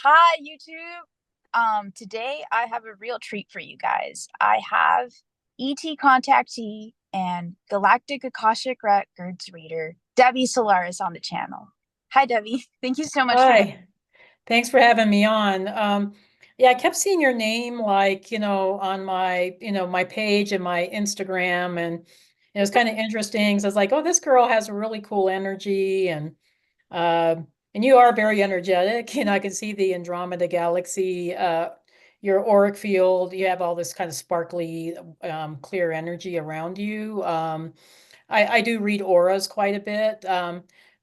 Hi, YouTube. Today I have a real treat for you guys. I have ET contactee and Galactic Akashic Records reader Debbie Solaris on the channel. Hi, Debbie. Thank you so much for joining. Hi, thanks for having me on. Yeah, I kept seeing your name on my page and my Instagram, and it was kind of interesting. So I was like, oh, this girl has a really cool energy, uh, and you are very energetic. I can see the Andromeda galaxy, your auric field. You have all this kind of sparkly, clear energy around you. I do read auras quite a bit.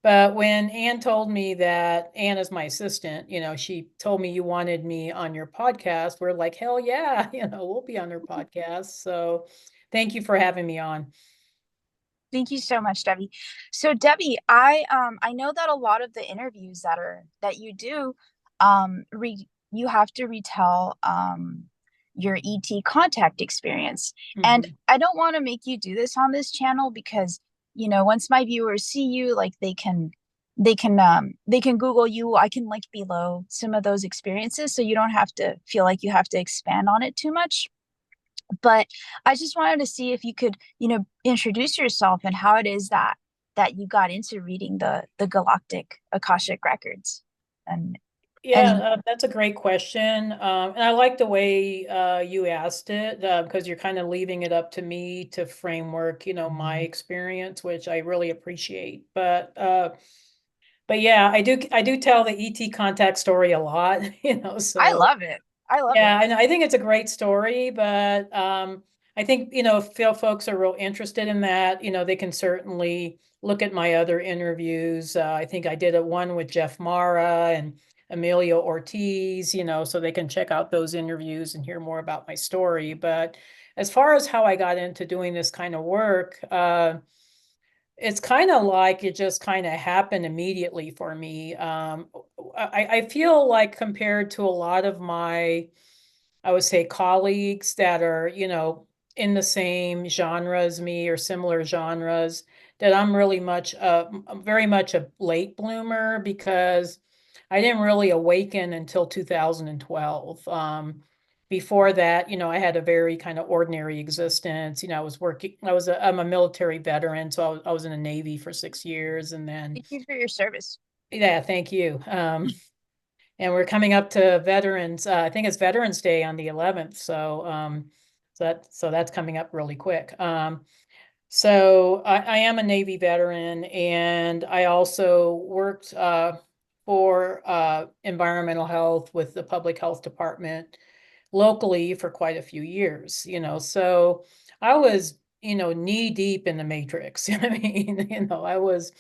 But when Anne told me that Anne is my assistant, she told me you wanted me on your podcast. We're like, hell yeah, we'll be on her podcast. So thank you for having me on. Thank you so much, Debbie. So, Debbie, I know that a lot of the interviews that you do, you have to retell your ET contact experience. And Mhm. I don't want to make you do this on this channel because, once my viewers see you, like they can Google you. I can link below some of those experiences so you don't have to feel like you have to expand on it too much. But I just wanted to see if you could, introduce yourself and how it is that you got into reading the Galactic Akashic Records. And Yeah, and that's a great question. And I like the way you asked it because you're kind of leaving it up to me to framework, my experience, which I really appreciate. But yeah, I do tell the ET contact story a lot, I so love it. I love it. yeah, and I think it's a great story, but I think, if folks are real interested in that, they can certainly look at my other interviews. I think I did a one with Jeff Mara and Emilio Ortiz, so they can check out those interviews and hear more about my story. But as far as how I got into doing this kind of work, it's kind of like it just kind of happened immediately for me. I feel like compared to a lot of my, I would say, colleagues that are, in the same genre as me or similar genres, that I'm really very much a late bloomer because I didn't really awaken until 2012. Before that, I had a very kind of ordinary existence. I'm a military veteran, so I was in the Navy for 6 years, and then, Thank you for your service. yeah, thank you. And we're coming up to Veterans. I think it's Veterans Day on the 11th. So that's coming up really quick. So I am a Navy veteran, and I also worked for environmental health with the public health department locally for quite a few years. So I was, knee deep in the matrix. I mean, I was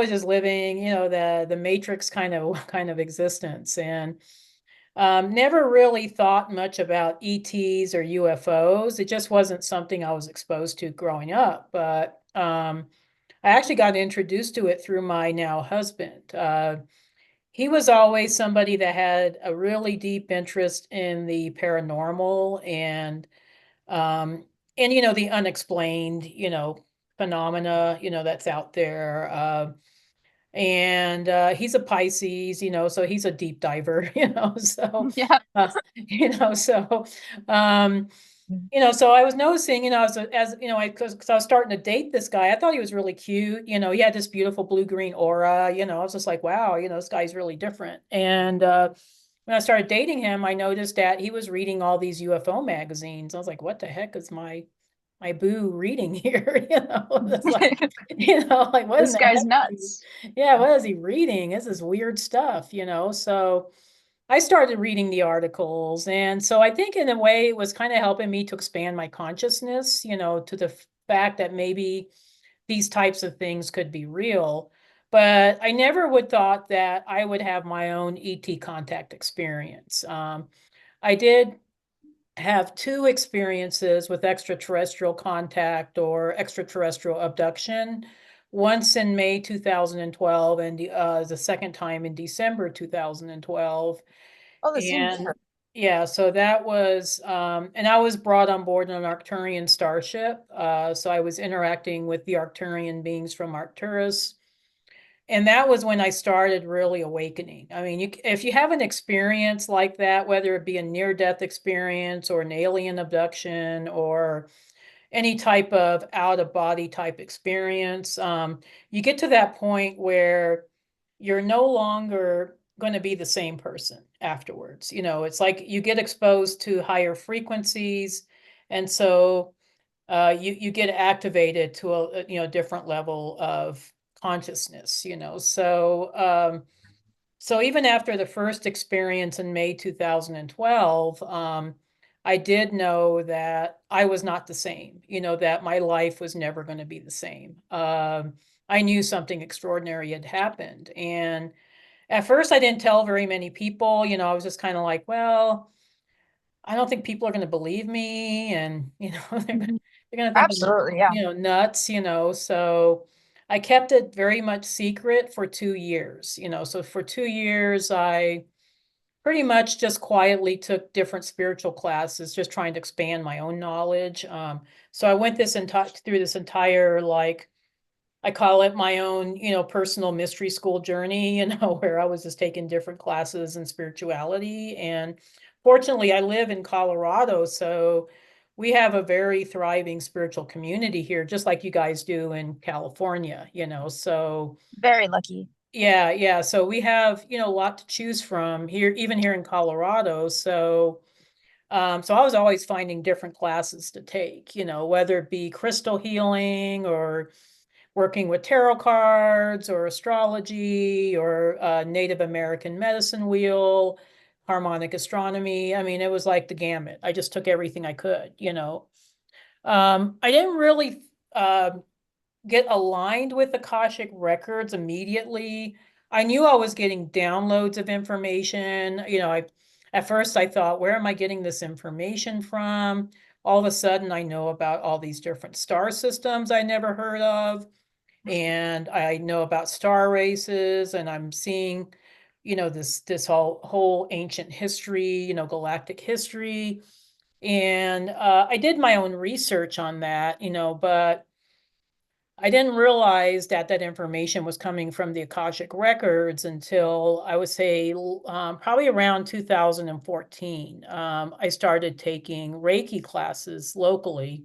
just living, the matrix kind of existence, and never really thought much about ETs or UFOs. It just wasn't something I was exposed to growing up. But I actually got introduced to it through my now husband. He was always somebody that had a really deep interest in the paranormal um, and the unexplained, phenomena, that's out there. And he's a Pisces, so he's a deep diver, Yeah. so um, so I was noticing, as because I was starting to date this guy, I thought he was really cute. He had this beautiful blue-green aura. I was just like, wow, this guy's really different. And when I started dating him, I noticed that he was reading all these UFO magazines. I was like, what the heck is my boo reading here? It's like, like what in This the guy's heck? nuts. Yeah, what is he reading? This is weird stuff, So I started reading the articles. And so I think in a way it was kind of helping me to expand my consciousness, to the fact that maybe these types of things could be real. But I never would thought that I would have my own ET contact experience. I did have two experiences with extraterrestrial contact or extraterrestrial abduction. Once in May 2012, and the second time in December 2012. Oh, the same And year. yeah, so that was, and I was brought on board an Arcturian starship. So I was interacting with the Arcturian beings from Arcturus. And that was when I started really awakening. I mean, if you have an experience like that, whether it be a near-death experience or an alien abduction or any type of out-of-body type experience, you get to that point where you're no longer going to be the same person afterwards. It's like you get exposed to higher frequencies, and so you get activated to a different level of consciousness. So even after the first experience in May 2012, I did know that I was not the same, that my life was never going to be the same. I knew something extraordinary had happened. And at first I didn't tell very many people, I was just kind of like, well, I don't think people are going to believe me, and Mhm. they're going to think I'm, Absolutely, yeah. nuts, so I kept it very much secret for 2 years. So for 2 years I pretty much just quietly took different spiritual classes, just trying to expand my own knowledge. So I went through this entire, like, I call it my own, personal mystery school journey, where I was just taking different classes in spirituality. And fortunately, I live in Colorado, so we have a very thriving spiritual community here, just like you guys do in California, So Very lucky. yeah, yeah. So we have, a lot to choose from here, even here in Colorado. So I was always finding different classes to take, whether it be crystal healing or working with tarot cards or astrology or Native American medicine wheel, harmonic astronomy. I mean, it was like the gamut.. I just took everything I could. I didn't really get aligned with Akashic Records immediately. I knew I was getting downloads of information. At first I thought, where am I getting this information from? All of a sudden I know about all these different star systems I never heard of, and I know about star races, and I'm seeing, this whole ancient history, galactic history. And I did my own research on that, but I didn't realize that that information was coming from the Akashic Records until I would say probably around 2014. I started taking Reiki classes locally,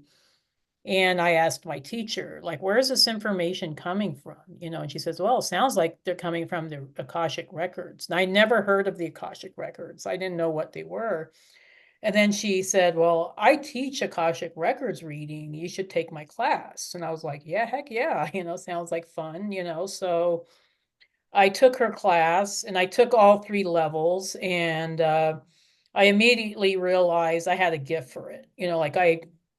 and I asked my teacher, like, where is this information coming from? And she says, well, it sounds like they're coming from the Akashic Records. And I never heard of the Akashic Records. I didn't know what they were. And then she said, well, I teach Akashic Records reading. You should take my class. And I was like, yeah, heck yeah. Sounds like fun, So I took her class, and I took all 3 levels, and I immediately realized I had a gift for it. Like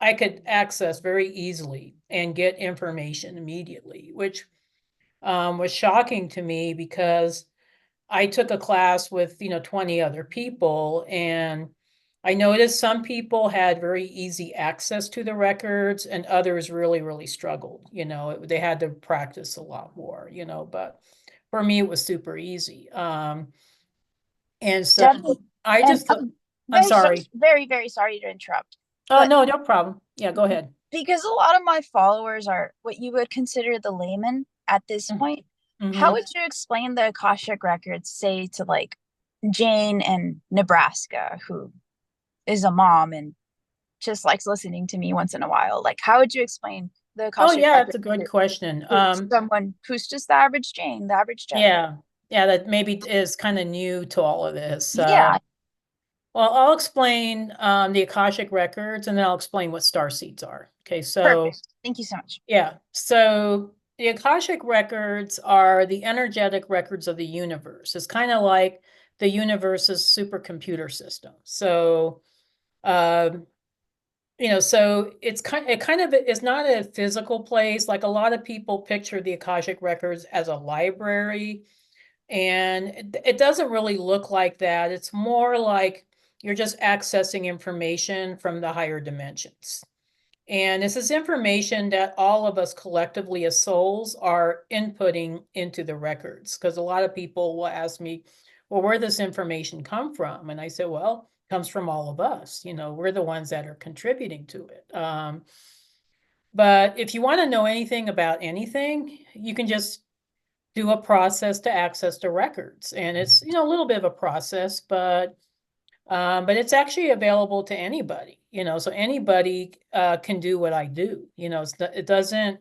I could access very easily and get information immediately, which was shocking to me because I took a class with, 20 other people, and I noticed some people had very easy access to the records and others really, really struggled. They had to practice a lot more, but for me, it was super easy. And so Definitely. I And just, I'm sorry. very, very sorry to interrupt. Oh, But no, no problem. Yeah, go ahead. because a lot of my followers are what you would consider the layman at this point, how Mm-hmm. would you explain the Akashic Records, say, to like Jane in Nebraska, who is a mom and just likes listening to me once in a while? Like, how would you explain the Oh, Akashic yeah, that's Records a good to question. someone who's just the average Jane, the average Jeff? Yeah, yeah, that maybe is kind of new to all of this. Yeah, Well, I'll explain the Akashic Records, and then I'll explain what star seeds are. Okay, so perfect. Thank you so much. yeah, so the Akashic Records are the energetic records of the universe. It's kind of like the universe's supercomputer system. So, um, so it kind of is not a physical place. Like, a lot of people picture the Akashic Records as a library, and it doesn't really look like that. It's more like you're just accessing information from the higher dimensions. And this is information that all of us collectively as souls are inputting into the records. Because a lot of people will ask me, well, where does this information come from? And I say, well, it comes from all of us. We're the ones that are contributing to it. But if you want to know anything about anything, you can just do a process to access the records. And it's, a little bit of a process, but it's actually available to anybody, so anybody can do what I do. It doesn't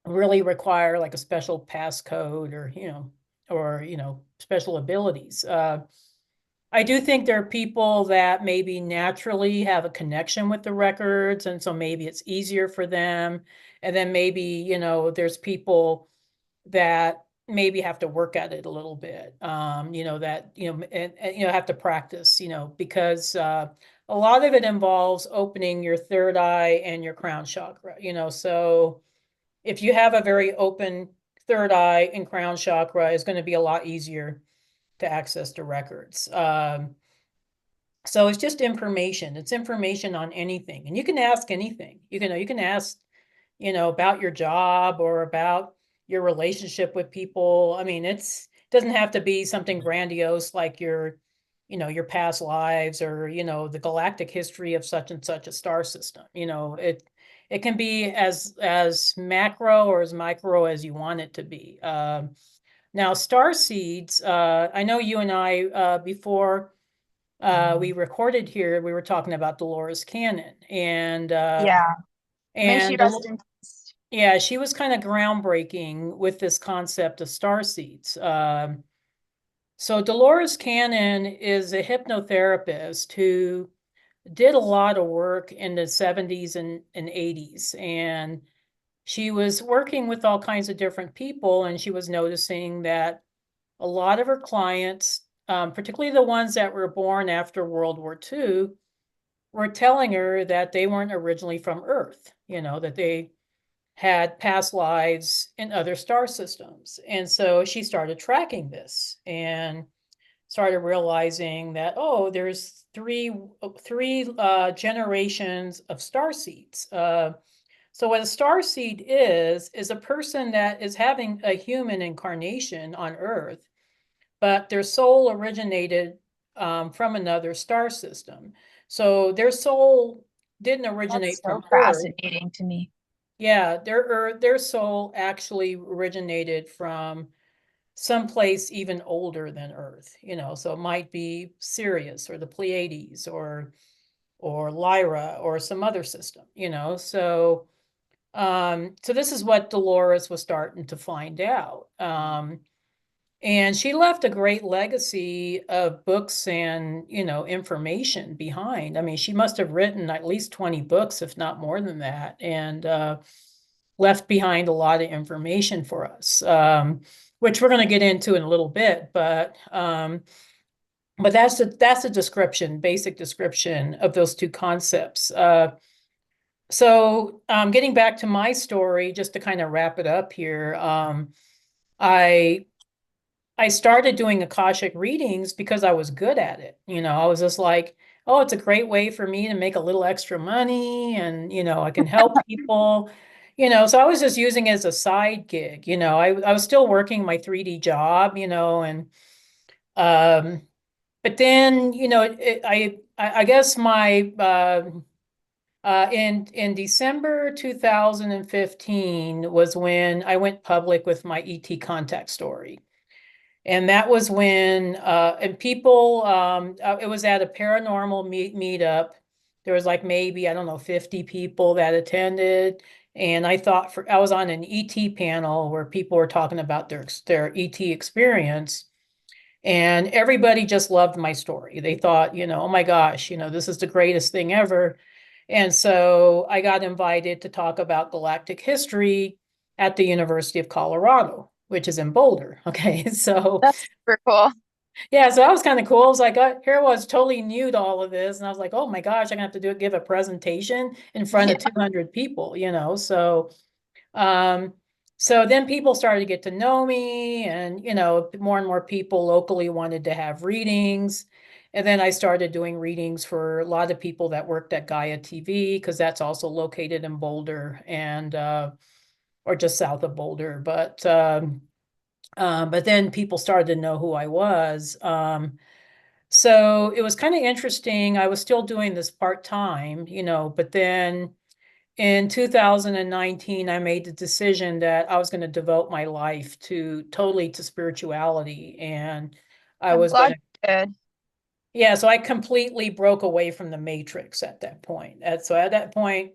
really require like a special passcode or special abilities. I do think there are people that maybe naturally have a connection with the records, and so maybe it's easier for them. And then maybe, there's people that maybe have to work at it a little bit, that, and have to practice, because a lot of it involves opening your third eye and your crown chakra, so if you have a very open third eye and crown chakra, it's going to be a lot easier to access the records. So it's just information. It's information on anything, and you can ask anything. You can ask, about your job or about your relationship with people. I mean, it doesn't have to be something grandiose like your past lives or, the galactic history of such and such a star system. It can be as macro or as micro as you want it to be. Now, star seeds, I know you and I, before we recorded here, we were talking about Dolores Cannon. Yeah. May she And rest in peace. yeah, she was kind of groundbreaking with this concept of star seeds. So Dolores Cannon is a hypnotherapist who did a lot of work in the 70s and 80s. And she was working with all kinds of different people, and she was noticing that a lot of her clients, particularly the ones that were born after World War II, were telling her that they weren't originally from Earth, that they had past lives in other star systems. And so she started tracking this and started realizing that, oh, there's three generations of star seeds. So what a star seed is a person that is having a human incarnation on Earth, but their soul originated from another star system. So their soul didn't That's originate so from Earth. fascinating to me. Yeah, their soul actually originated from someplace even older than Earth, so it might be Sirius or the Pleiades or Lyra or some other system, so this is what Dolores was starting to find out. And she left a great legacy of books and, information behind. I mean, she must have written at least 20 books, if not more than that, and left behind a lot of information for us, which we're going to get into in a little bit. But that's a description, basic description of those two concepts. So getting back to my story, just to kind of wrap it up here, I started doing Akashic readings because I was good at it. I was just like, oh, it's a great way for me to make a little extra money and, I can help people, so I was just using it as a side gig. I was still working my 3D job, and, but then, I guess my, in December 2015 was when I went public with my ET contact story. And that was when, and people, it was at a paranormal meetup. There was like maybe, I don't know, 50 people that attended. And I was on an ET panel where people were talking about their ET experience. And everybody just loved my story. They thought, oh my gosh, this is the greatest thing ever. And so I got invited to talk about galactic history at the University of Colorado, which is in Boulder. Okay, so That's super cool. yeah, so that was kind of cool. I was like, here I was totally new to all of this. And I was like, oh my gosh, I'm gonna have to give a presentation in front of Yeah. 200 people, um, so then people started to get to know me, and, more and more people locally wanted to have readings. And then I started doing readings for a lot of people that worked at Gaia TV, because that's also located in Boulder and, or just south of Boulder. But then people started to know who I was. So it was kind of interesting. I was still doing this part-time, but then in 2019, I made the decision that I was going to devote my life to totally to spirituality. And I I'm was going glad to, you did. yeah, so I completely broke away from the matrix at that point. So at that point,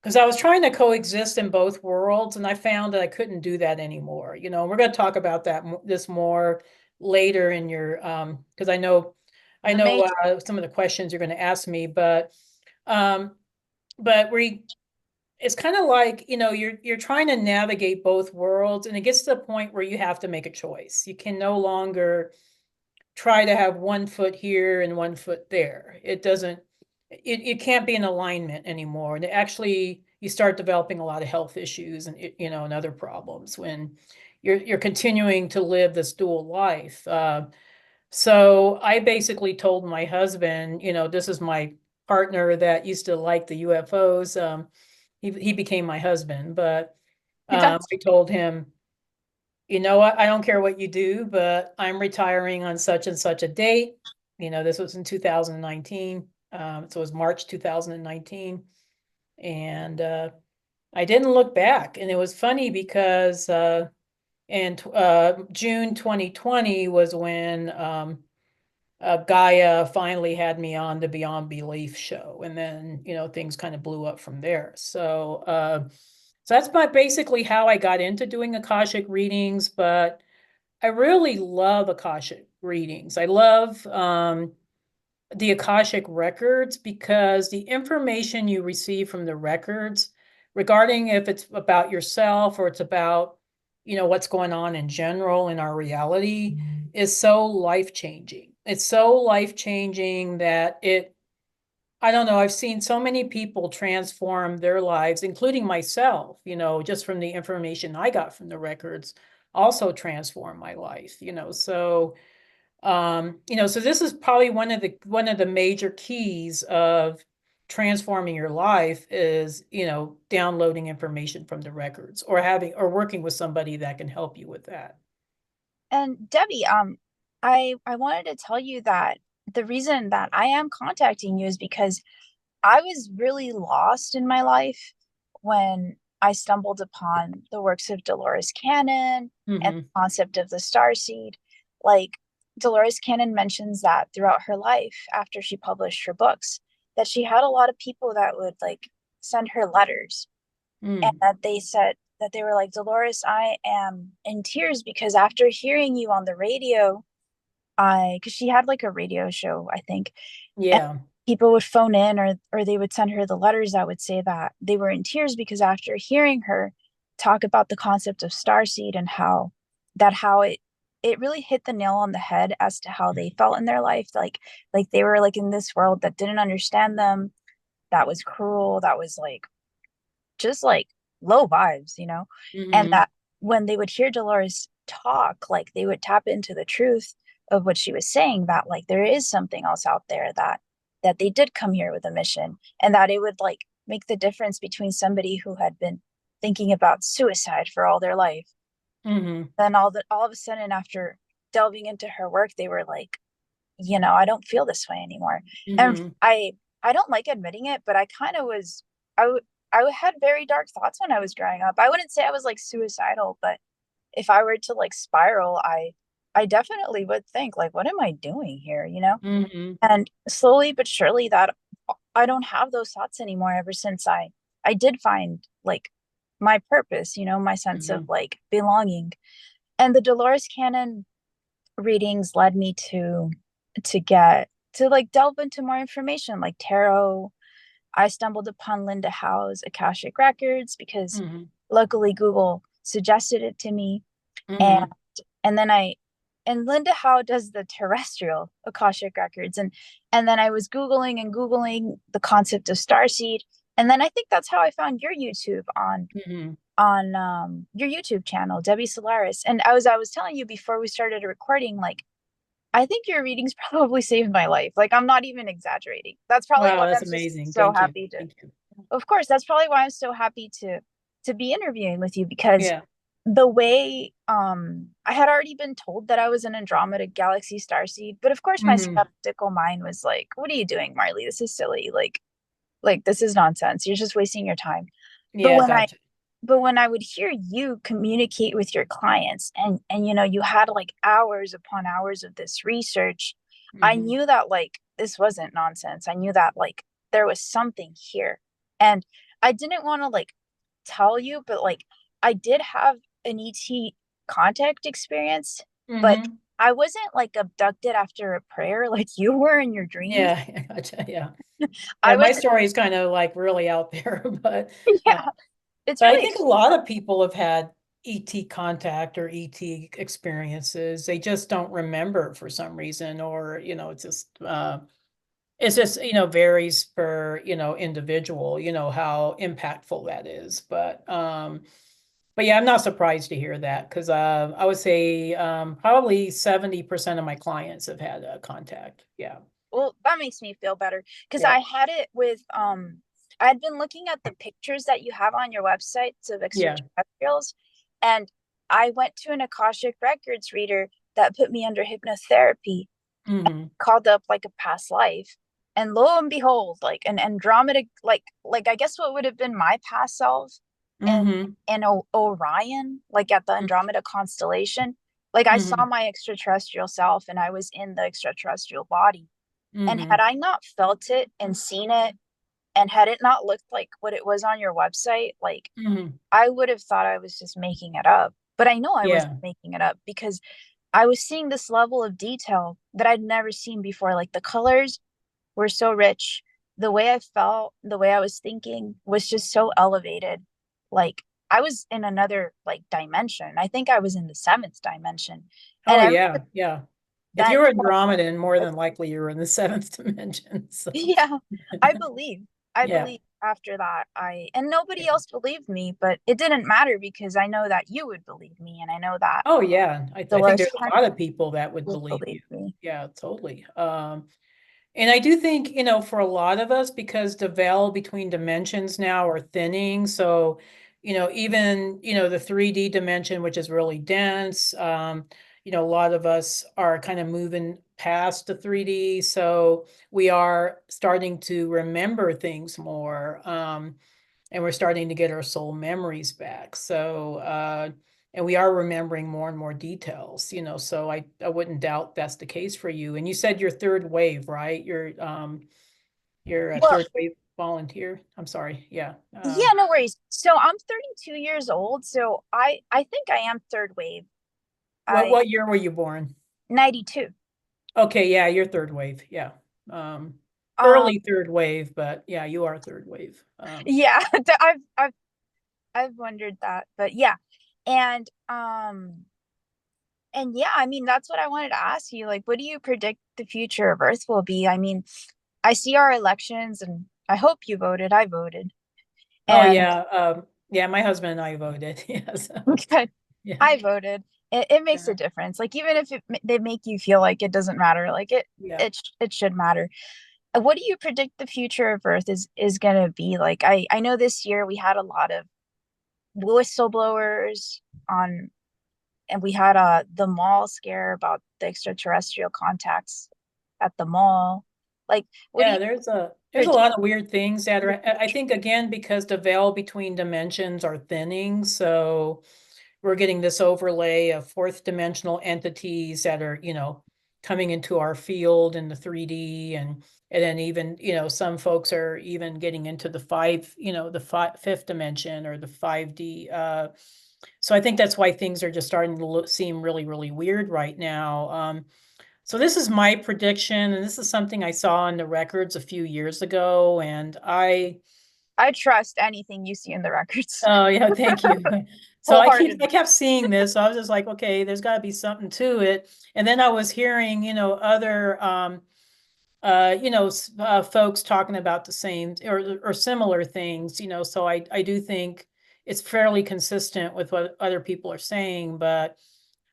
because I was trying to coexist in both worlds, and I found that I couldn't do that anymore. We're going to talk about this more later in your because I The know Matrix. some of the questions you're going to ask me, um, but we it's kind of like, you're trying to navigate both worlds, and it gets to the point where you have to make a choice. You can no longer try to have one foot here and one foot there. It can't be in alignment anymore. And actually you start developing a lot of health issues and and other problems when you're continuing to live this dual life. So I basically told my husband, this is my partner that used to like the UFOs. He became my husband, but That's I told him, you know what, I don't care what you do, but I'm retiring on such and such a date. This was in 2019. So it was March 2019. And I didn't look back. And it was funny because in June 2020 was when Gaia finally had me on the Beyond Belief show. And then, things kind of blew up from there. So that's basically how I got into doing Akashic readings, but I really love Akashic readings. I love the Akashic records because the information you receive from the records, regarding if it's about yourself or it's about, what's going on in general in our reality, is so life-changing. It's so life-changing that I don't know, I've seen so many people transform their lives, including myself, just from the information I got from the records, also transform my life, so this is probably one of the major keys of transforming your life is, downloading information from the records or working with somebody that can help you with that. And Debbie, I wanted to tell you that the reason that I am contacting you is because I was really lost in my life when I stumbled upon the works of Dolores Cannon and Mm-hmm. the concept of the starseed. Like, Dolores Cannon mentions that throughout her life, after she published her books, that she had a lot of people that would like send her letters, and Mm. that they said that they were like, Dolores, I am in tears because after hearing you on the radio, because she had like a radio show, I think, and Yeah. people would phone in, or they would send her the letters that would say that they were in tears because after hearing her talk about the concept of starseed and how it really hit the nail on the head as to how they felt in their life, like they were like in this world that didn't understand them, that was cruel, that was like just like low vibes, and Mm-hmm. that when they would hear Dolores talk, like they would tap into the truth of what she was saying, that like there is something else out there, that they did come here with a mission, and that it would like make the difference between somebody who had been thinking about suicide for all their life. Mm-hmm. Then all of a sudden, after delving into her work, they were like, I don't feel this way anymore. And Mm-hmm. I don't like admitting it, but I kind of was, I had very dark thoughts when I was growing up. I wouldn't say I was like suicidal, but if I were to like spiral, I definitely would think like, what am I doing here? Mm-hmm. And slowly but surely that I don't have those thoughts anymore ever since I did find like my purpose, my sense of Mm-hmm. like belonging. And the Dolores Cannon readings led me to like delve into more information like tarot. I stumbled upon Linda Howe's Akashic Records because Mm-hmm. luckily Google suggested it to me. And Mm-hmm. and then and Linda Howe does the terrestrial Akashic Records. And then I was Googling the concept of starseed. And then I think that's how I found your YouTube Mm-hmm. on your YouTube channel, Debbie Solaris. And I was telling you before we started recording, like I think your readings probably saved my life. Like I'm not even exaggerating. That's probably Wow, why that's I'm just amazing. so Thank you. happy to. Thank you. Of course, that's probably why I'm so happy to be interviewing with you, because Yeah. the way I had already been told that I was an Andromeda Galaxy starseed, but of course my Mm-hmm. skeptical mind was like, "What are you doing, Marley? This is silly. Like this is nonsense. You're just wasting your time." But Yeah, when I gotcha. but when I would hear you communicate with your clients and you know you had like hours upon hours of this research, I Hmm. knew that like this wasn't nonsense. I knew that like there was something here. And I didn't want to like tell you, but like I did have an ET contact experience, but Hmm. I wasn't like abducted after a prayer like you were in your dreams. Yeah, gotcha. Yeah. Yeah, I my was story is kind of like really out there, uh, yeah, it's but I really think a lot of people have had ET contact or ET experiences. They just don't remember for some reason, or it's just varies per individual, how impactful that is. But yeah, I'm not surprised to hear that because I would say probably 70% of my clients have had contact. Yeah, well, that makes me feel better because yeah, I had it with I'd been looking at the pictures that you have on your websites of yeah. extraterrestrials, and I went to an Akashic Records reader that put me under hypnotherapy, Hmm. called up like a past life, and lo and behold, like an Andromeda, like I guess what would have been my past self, and Hmm. Orion, like at the Andromeda constellation. Like I saw Hmm. my extraterrestrial self, and I was in the extraterrestrial body, and had Hmm. I not felt it and seen it, and had it not looked like what it was on your website, like Hmm. I would have thought I was just making it up. But I know I wasn't Yeah. making it up because I was seeing this level of detail that I'd never seen before. Like the colors were so rich. The way I felt, the way I was thinking was just so elevated. Like I was in another like dimension. I think I was in the seventh dimension. And Oh ever yeah, yeah. If that you're Andromedan, more than likely you're in the seventh dimension. So yeah, I believe. I yeah. believe after that I and nobody else believed me, but it didn't matter because I know that you would believe me and I know that Oh yeah. I think Dolores there's a Cannon lot of people that would would believe believe you. me. Yeah, totally. And I do think, for a lot of us, because the veil between dimensions now are thinning. So, even, the 3D dimension, which is really dense, a lot of us are kind of moving past the 3D. So we are starting to remember things more. And we're starting to get our soul memories back. So, and we are remembering more and more details, so I wouldn't doubt that's the case for you. And you said you're third wave, right? You're a Well, third wave volunteer. I'm sorry. Yeah. yeah, no worries. So I'm 32 years old, so I think I am third wave. What I what year were you born? 92. Okay, yeah, you're third wave. Yeah. Um, Um early third wave, but yeah, you are third wave. yeah, I've wondered that. But yeah. And and yeah, I mean that's what I wanted to ask you. Like what do you predict the future of Earth will be? I mean, I see our elections and I hope you voted. I voted. Oh And yeah. Yeah, my husband and I voted. Yeah, so good. yeah, I voted. It makes a yeah, difference. Like even if they make you feel like it doesn't matter, like yeah. it should matter. What do you predict the future of Earth is going to be like? I know this year we had a lot of whistleblowers on, and we had the mall scare about the extraterrestrial contacts at the mall. Like, what do Yeah, you there's a predict? lot of weird things that are, I think, again, because the veil between dimensions are thinning, so we're getting this overlay of fourth dimensional entities that are, coming into our field in the 3D, and then even, some folks are even getting into the fifth dimension or the 5D. So I think that's why things are just starting to seem really, really weird right now. So this is my prediction, and this is something I saw in the records a few years ago, and I trust anything you see in the records oh yeah, thank you. So I wholeheartedly. kept seeing this, so I was just like, okay, there's got to be something to it. And then I was hearing, other folks talking about the same or similar things, so I do think it's fairly consistent with what other people are saying, but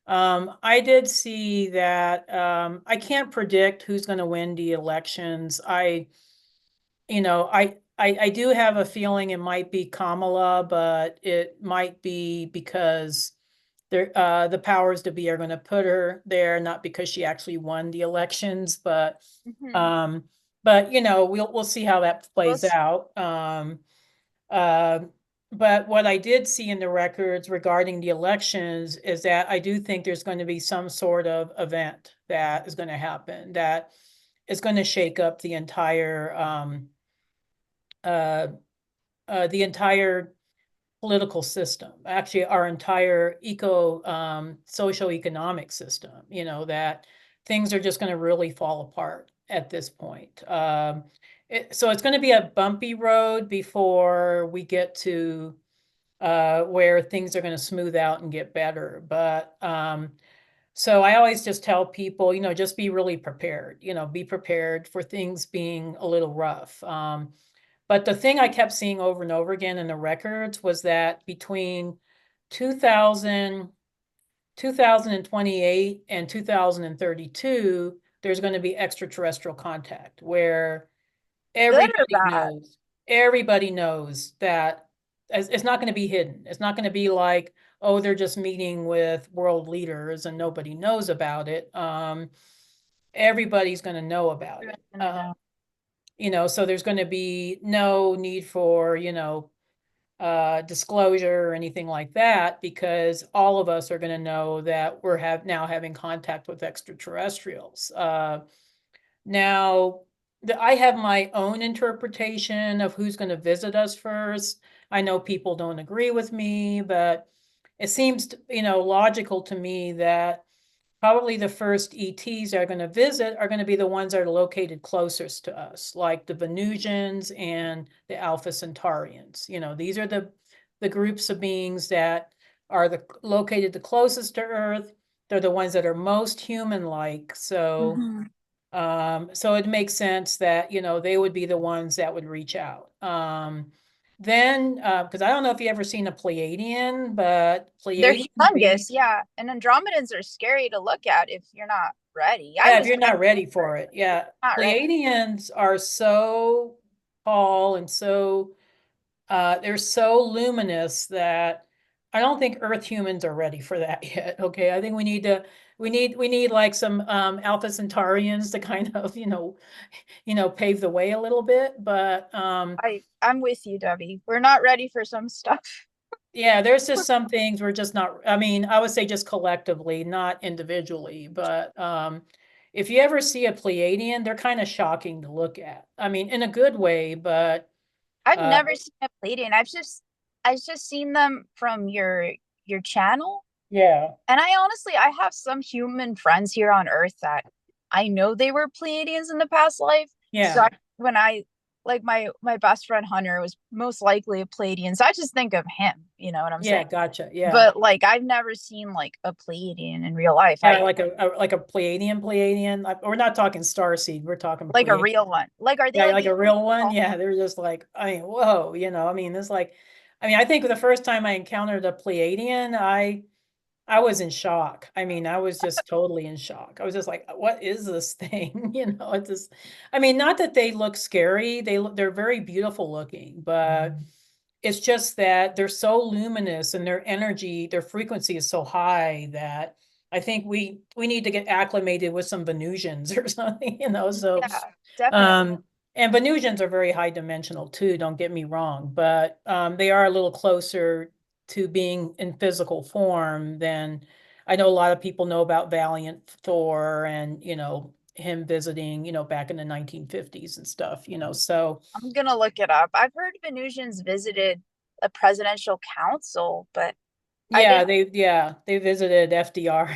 I did see that I can't predict who's going to win the elections. I do have a feeling it might be Kamala, but it might be because the powers to be are going to put her there, not because she actually won the elections, Hmm. um, but we'll see how that Well, plays out. Uh, but what I did see in the records regarding the elections is that I do think there's going to be some sort of event that is going to happen that is going to shake up uh, the entire political system, actually our entire socio-economic system, that things are just going to really fall apart at this point. So it's going to be a bumpy road before we get to where things are going to smooth out and get better. But so I always just tell people, just be really prepared, be prepared for things being a little rough. But the thing I kept seeing over and over again in the records was that between 2000, 2028 and 2032, there's going to be extraterrestrial contact where Good or everybody bad? knows, everybody knows that it's not going to be hidden. It's not going to be like, oh, they're just meeting with world leaders and nobody knows about it. Everybody's going to know about it. Everyone's gonna know. So there's going to be no need for, disclosure or anything like that, because all of us are going to know that we're now having contact with extraterrestrials. Now, I have my own interpretation of who's going to visit us first. I know people don't agree with me, but it seems, logical to me that probably the first ETs are going to visit are going to be the ones that are located closest to us, like the Venusians and the Alpha Centaurians. These are the groups of beings that are located the closest to Earth. They're the ones that are most human-like. So Mhm. so it makes sense that, they would be the ones that would reach out. Then, because I don't know if you ever seen a Pleiadian, but They're Pleiadian humongous, beings, yeah. And Andromedans are scary to look at if you're not ready. I yeah, if was you're ready not ready for it, for it, yeah. not ready. Pleiadians are so tall and so they're so luminous that I don't think Earth humans are ready for that yet. Okay, I think we need like some Alpha Centaurians to kind of pave the way a little bit. But I'm with you, Debbie. We're not ready for some stuff. yeah, there's just some things we're just not. I mean, I would say just collectively, not individually. But if you ever see a Pleiadian, they're kind of shocking to look at. I mean, in a good way, but I've uh, never seen a Pleiadian. I've just seen them from your channel. yeah, And I have some human friends here on Earth that I know they were Pleiadians in the past life. So yeah, when I like my best friend Hunter was most likely a Pleiadian. So I just think of him, you know what I'm saying? yeah, gotcha, yeah. But like I've never seen like a Pleiadian in real life. Yeah, I like a Pleiadian. We're not talking starseed. We're talking like a Pleiadian. real one. Like are they Yeah, like like a a real one. oh, Yeah, they're just like, I mean, whoa, I mean, it's like, I mean, I think the first time I encountered a Pleiadian, I was in shock. I mean, I was just totally in shock. I was just like, what is this thing? It's just, I mean, not that they look scary. They're very beautiful looking, but it's just that they're so luminous and their energy, their frequency is so high that I think we need to get acclimated with some Venusians or something, so yeah, definitely. um and Venusians are very high dimensional too, don't get me wrong, but they are a little closer to being in physical form than I know a lot of people know about Valiant Thor and, him visiting, back in the 1950s and stuff, so I'm gonna look it up. I've heard Venusians visited a presidential council, but I yeah, didn't they visited FDR.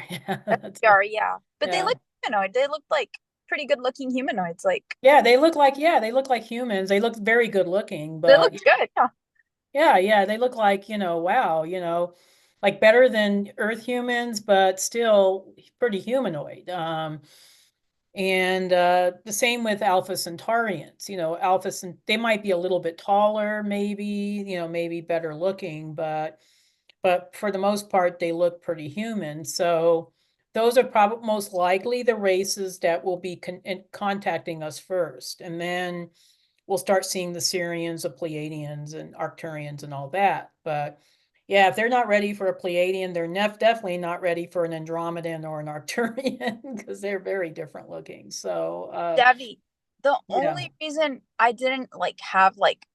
FDR, yeah. But they Yeah. look humanoid. They look like pretty good looking humanoids. Like They look like humans. They look very good looking, they but looked good. Yeah. yeah, they look like, wow, like better than Earth humans, but still pretty humanoid. And the same with Alpha Centaurians, they might be a little bit taller, maybe, maybe better looking, but for the most part, they look pretty human. So those are probably most likely the races that will be contacting us first. And then we'll start seeing the Syrians, the Pleiadians, and Arcturians, and all that. But yeah, if they're not ready for a Pleiadian, they're definitely not ready for an Andromedan or an Arcturian because they're very different looking. So Debbie, the yeah, only reason I didn't like have like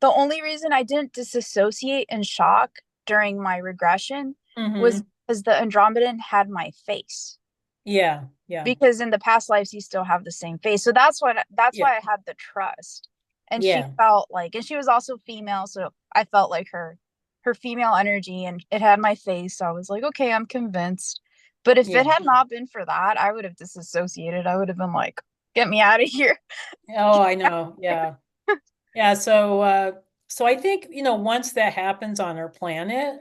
the only reason I didn't disassociate in shock during my regression was Mm-hmm. because the Andromedan had my face. Yeah, yeah, Because in the past lives you still have the same face. So that's yeah, why I had the trust. And she yeah, felt like, and she was also female, so I felt like her female energy, and it had my face. So I was like, okay, I'm convinced. But if it yeah. had not been for that, I would have disassociated. I would have been like, get me out of here. Oh, I know. Yeah. Yeah, so I think, once that happens on our planet,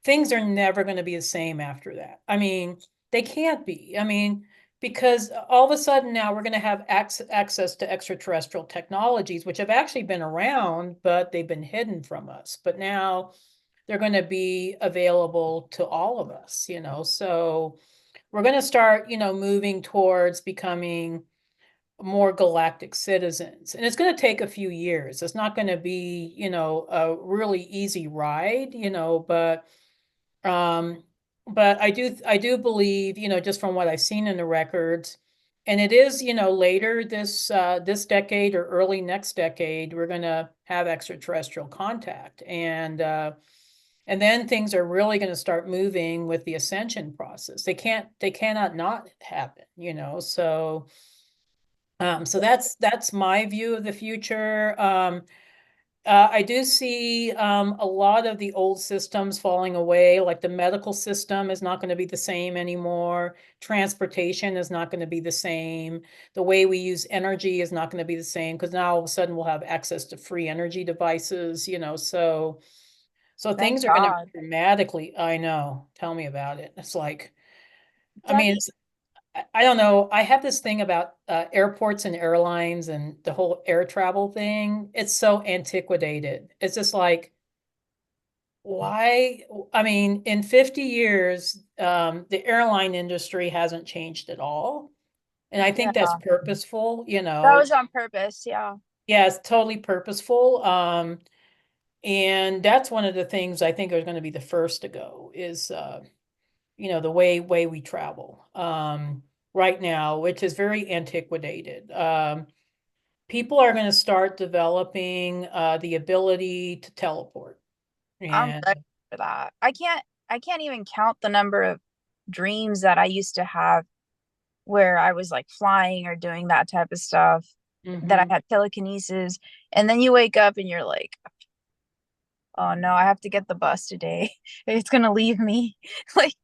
things are never going to be the same after that. I mean, they can't be. I mean, because all of a sudden now we're going to have access to extraterrestrial technologies, which have actually been around, but they've been hidden from us. But now they're going to be available to all of us, So we're going to start, moving towards becoming more galactic citizens. And it's going to take a few years. It's not going to be, a really easy ride, um but I do believe, just from what I've seen in the records, and it is, later this decade or early next decade, we're going to have extraterrestrial contact, and then things are really going to start moving with the ascension process. They cannot not happen, so that's my view of the future. I do see a lot of the old systems falling away, like the medical system is not going to be the same anymore. Transportation is not going to be the same. The way we use energy is not going to be the same because now all of a sudden we'll have access to free energy devices, so Thank things are going to God. dramatically, I know, tell me about it. It's like, I mean, Debbie, I don't know. I have this thing about airports and airlines and the whole air travel thing. It's so antiquated. It's just like, why? I mean, in 50 years, the airline industry hasn't changed at all. And I yeah, think that's purposeful, that was on purpose. Yeah. Yeah, it's totally purposeful. And that's one of the things I think are going to be the first to go is the way we travel right now, which is very antiquated. People are going to start developing the ability to teleport. I'm And ready for that. I can't even count the number of dreams that I used to have where I was like flying or doing that type of stuff, that I mhm. had telekinesis, and then you wake up and you're like, oh no, I have to get the bus today. It's gonna leave me. Like,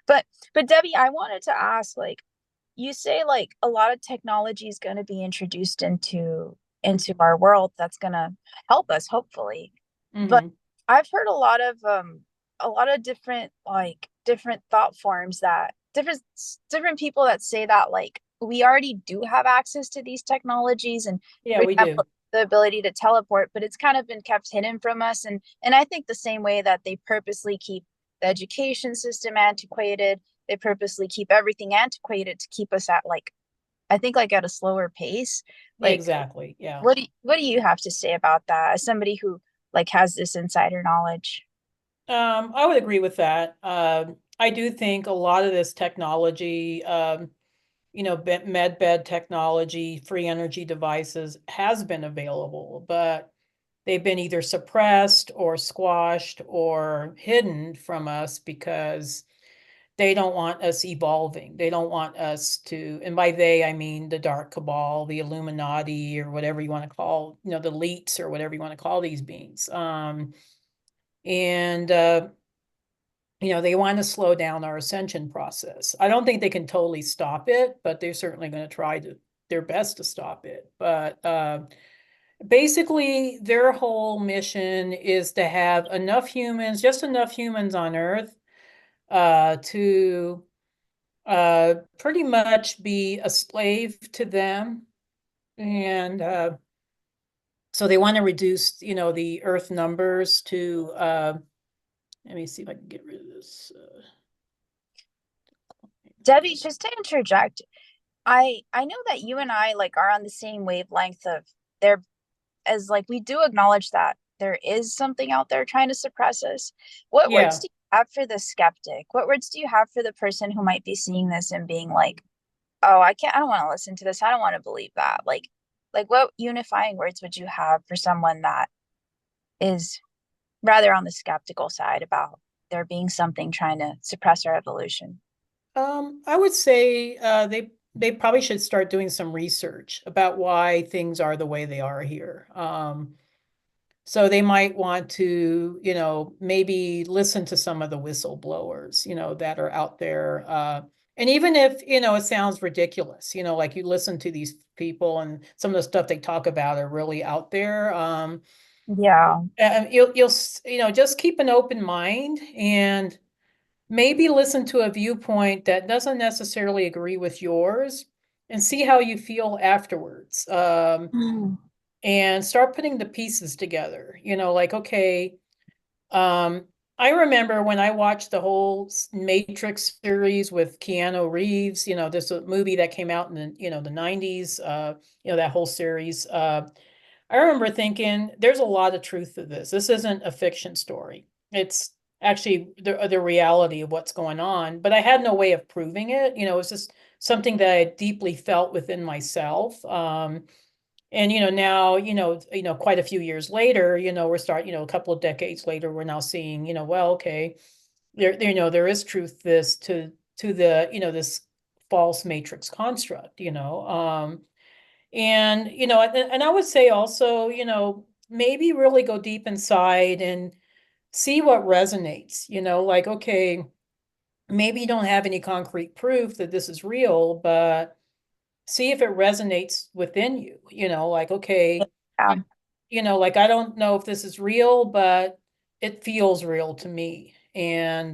but Debbie, I wanted to ask, like, you say like a lot of technology is gonna be introduced into our world that's gonna help us, hopefully. But Mhm. I've heard a lot of different different thought forms that different people that say that like we already do have access to these technologies, and Yeah, for we do. example the ability to teleport, but it's kind of been kept hidden from us. And I think the same way that they purposely keep the education system antiquated, they purposely keep everything antiquated to keep us at like, I think like at a slower pace. Yeah, Like, exactly. Yeah. what do you have to say about that as somebody who like has this insider knowledge? I would agree with that. I do think a lot of this technology, med bed technology, free energy devices has been available, but they've been either suppressed or squashed or hidden from us because they don't want us evolving. They don't want us to, and by they, I mean the dark cabal, the Illuminati, or whatever you want to call, the elites or whatever you want to call these beings. And they want to slow down our ascension process. I don't think they can totally stop it, but they're certainly going to try their best to stop it. But basically, their whole mission is to have enough humans, just enough humans on Earth, to pretty much be a slave to them. And so they want to reduce, the Earth numbers to, let me see if I can get rid of this. Debbie, just to interject, I know that you and I like are on the same wavelength of there, as like we do acknowledge that there is something out there trying to suppress us. What words Yeah. do you have for the skeptic? What words do you have for the person who might be seeing this and being like, oh, I don't want to listen to this. I don't want to believe that. Like what unifying words would you have for someone that is rather on the skeptical side about there being something trying to suppress our evolution. I would say they probably should start doing some research about why things are the way they are here. So they might want to, maybe listen to some of the whistleblowers, that are out there. And even if, it sounds ridiculous, like you listen to these people and some of the stuff they talk about are really out there. Yeah. You'll just keep an open mind and maybe listen to a viewpoint that doesn't necessarily agree with yours and see how you feel afterwards. Mm. And start putting the pieces together, like, okay, I remember when I watched the whole Matrix series with Keanu Reeves, this movie that came out in the 90s, that whole series. I remember thinking there's a lot of truth to this. This isn't a fiction story. It's actually the reality of what's going on, but I had no way of proving it. It's just something that I deeply felt within myself. And now quite a few years later, a couple of decades later, we're now seeing, well, okay, there is truth this to the this false matrix construct, and and I would say also, maybe really go deep inside and see what resonates, like, okay, maybe you don't have any concrete proof that this is real, but see if it resonates within you, like, okay, Yeah. like, I don't know if this is real, but it feels real to me. And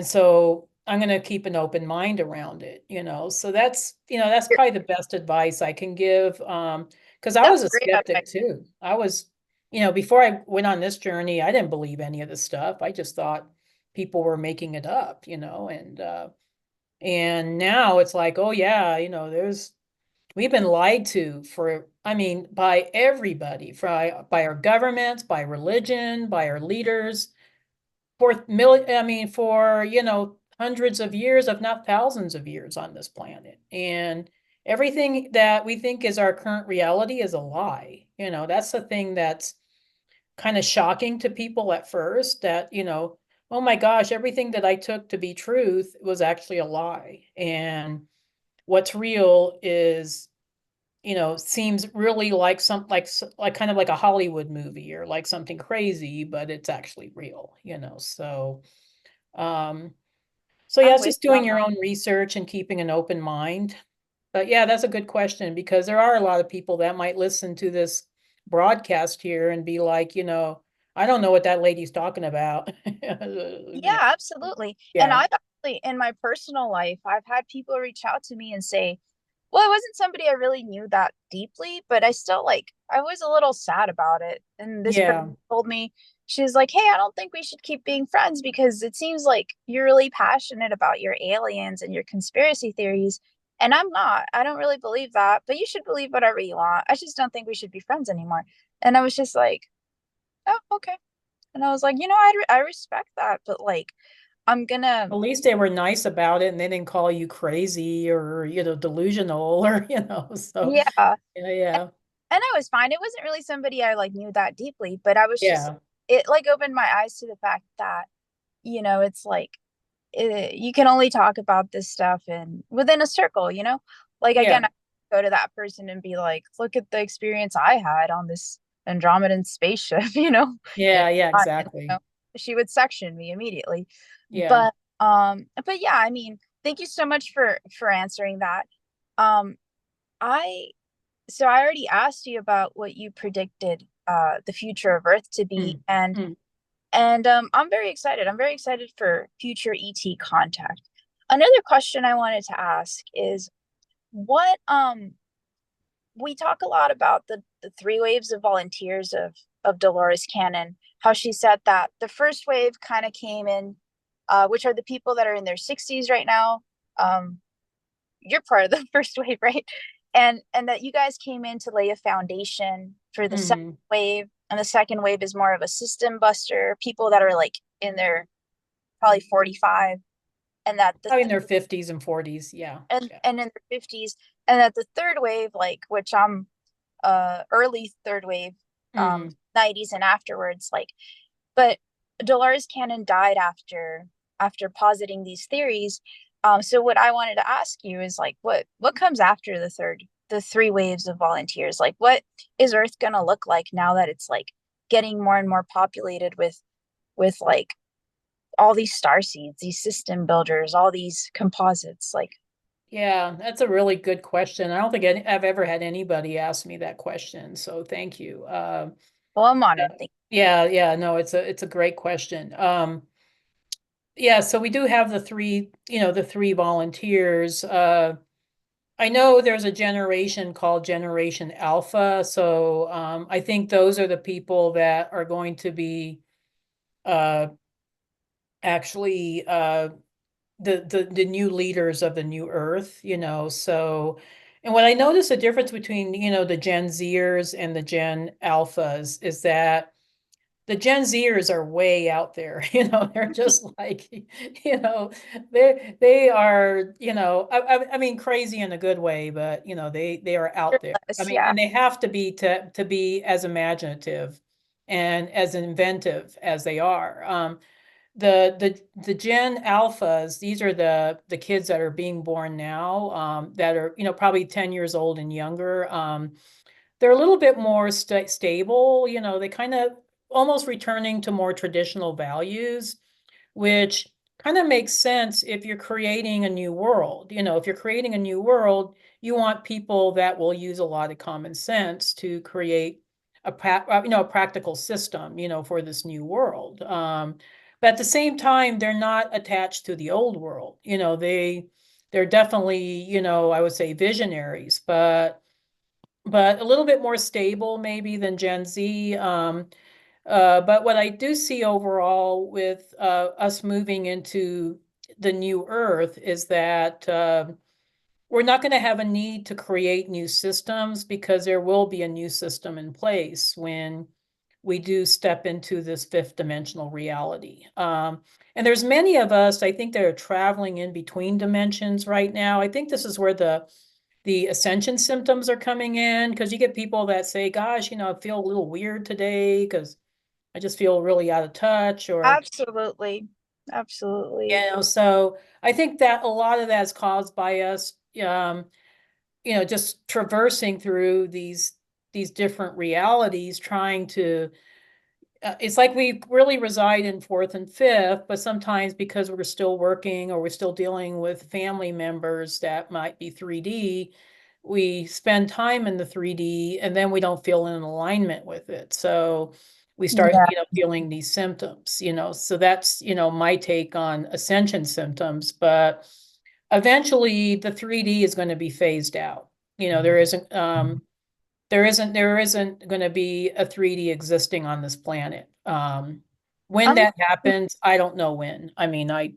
so I'm going to keep an open mind around it, so that's probably the best advice I can give. Because I was That's a great skeptic advice. too. I was, before I went on this journey, I didn't believe any of this stuff. I just thought people were making it up, and now it's like, oh yeah, we've been lied to I mean, by everybody, by our governments, by religion, by our leaders, for hundreds of years, if not thousands of years on this planet. And everything that we think is our current reality is a lie. That's the thing that's kind of shocking to people at first, that, oh my gosh, everything that I took to be truth was actually a lie. And what's real is, seems really like like kind of like a Hollywood movie or like something crazy, but it's actually real, um, so yeah, I'm it's with just you doing on your that. own research and keeping an open mind. But yeah, that's a good question, because there are a lot of people that might listen to this broadcast here and be like, I don't know what that lady's talking about. Yeah, absolutely. And Yeah. I've actually, in my personal life, I've had people reach out to me and say, well, it wasn't somebody I really knew that deeply, but I still I was a little sad about it. And this person Yeah. told me, she was like, hey, I don't think we should keep being friends because it seems like you're really passionate about your aliens and your conspiracy theories. And I'm not. I don't really believe that, but you should believe whatever you want. I just don't think we should be friends anymore. And I was just like, oh, okay. And I was like, I respect that, but I'm gonna, At least they were nice about it and they didn't call you crazy or, delusional or, so yeah. yeah, yeah, And I was fine. It wasn't really somebody I knew that deeply, but I was just, yeah, it opened my eyes to the fact that, it's you can only talk about this stuff and within a circle, Like, yeah, again, I go to that person and be like, look at the experience I had on this Andromedan spaceship, and, yeah, yeah, and exactly. she would section me immediately. Yeah. But yeah, I mean, thank you so much for answering that. Um, I so I already asked you about what you predicted the future of Earth to be, Mm, and mm. I'm very excited. I'm very excited for future ET contact. Another question I wanted to ask is what we talk a lot about the three waves of volunteers of Dolores Cannon, how she said that the first wave kind of came in, which are the people that are in their 60s right now. Um, you're part of the first wave, right? And that you guys came in to lay a foundation for the second Mhm. wave, and the second wave is more of a system buster, people that are in their probably 45, and that Probably in their 50s and 40s. Yeah. Yeah. and in their 50s, and that the third wave, which I'm early third wave, Mhm. 90s and afterwards, like, but Dolores Cannon died after positing these theories. So what I wanted to ask you is like, what comes after the three waves of volunteers? Like, what is Earth gonna look like now that it's like getting more and more populated with like all these star seeds, these system builders, all these composites? Like, Yeah, that's a really good question. I don't think I've ever had anybody ask me that question, so thank you. well, I'm honored. Thank Yeah, no, it's a great question. Yeah, so we do have the three volunteers. I know there's a generation called Generation Alpha, so I think those are the people that are going to be uh, actually the new leaders of the new Earth, So, and what I notice the difference between the Gen Zers and the Gen Alphas is that the Gen Zers are way out there. They're just like, they are, I mean, crazy in a good way, but they are you. out there. I Fearless, mean, yeah. and they have to be as imaginative and as inventive as they are. The Gen Alphas, these are the kids that are being born now, that are, probably 10 years old and younger. They're a little bit more stable, they kind of almost returning to more traditional values, which kind of makes sense if you're creating a new world. If you're creating a new world, you want people that will use a lot of common sense to create a practical system, for this new world. But at the same time, they're not attached to the old world. They're definitely, I would say visionaries, but a little bit more stable maybe than Gen Z. But what I do see overall with us moving into the new Earth is that we're not going to have a need to create new systems because there will be a new system in place when we do step into this fifth dimensional reality. And there's many of us, I think, that are traveling in between dimensions right now. I think this is where the ascension symptoms are coming in, because you get people that say, gosh, I feel a little weird today because I just feel really out of touch, or, Absolutely. Absolutely. so I think that a lot of that is caused by us, just traversing through these different realities, trying to it's like we really reside in fourth and fifth, but sometimes because we're still working or we're still dealing with family members that might be 3D, we spend time in the 3D and then we don't feel in alignment with it. So we start, Yeah. feeling these symptoms, So that's, my take on ascension symptoms. But eventually the 3D is going to be phased out. There isn't going to be a 3D existing on this planet. When I'm that happens, I don't know when. I mean, I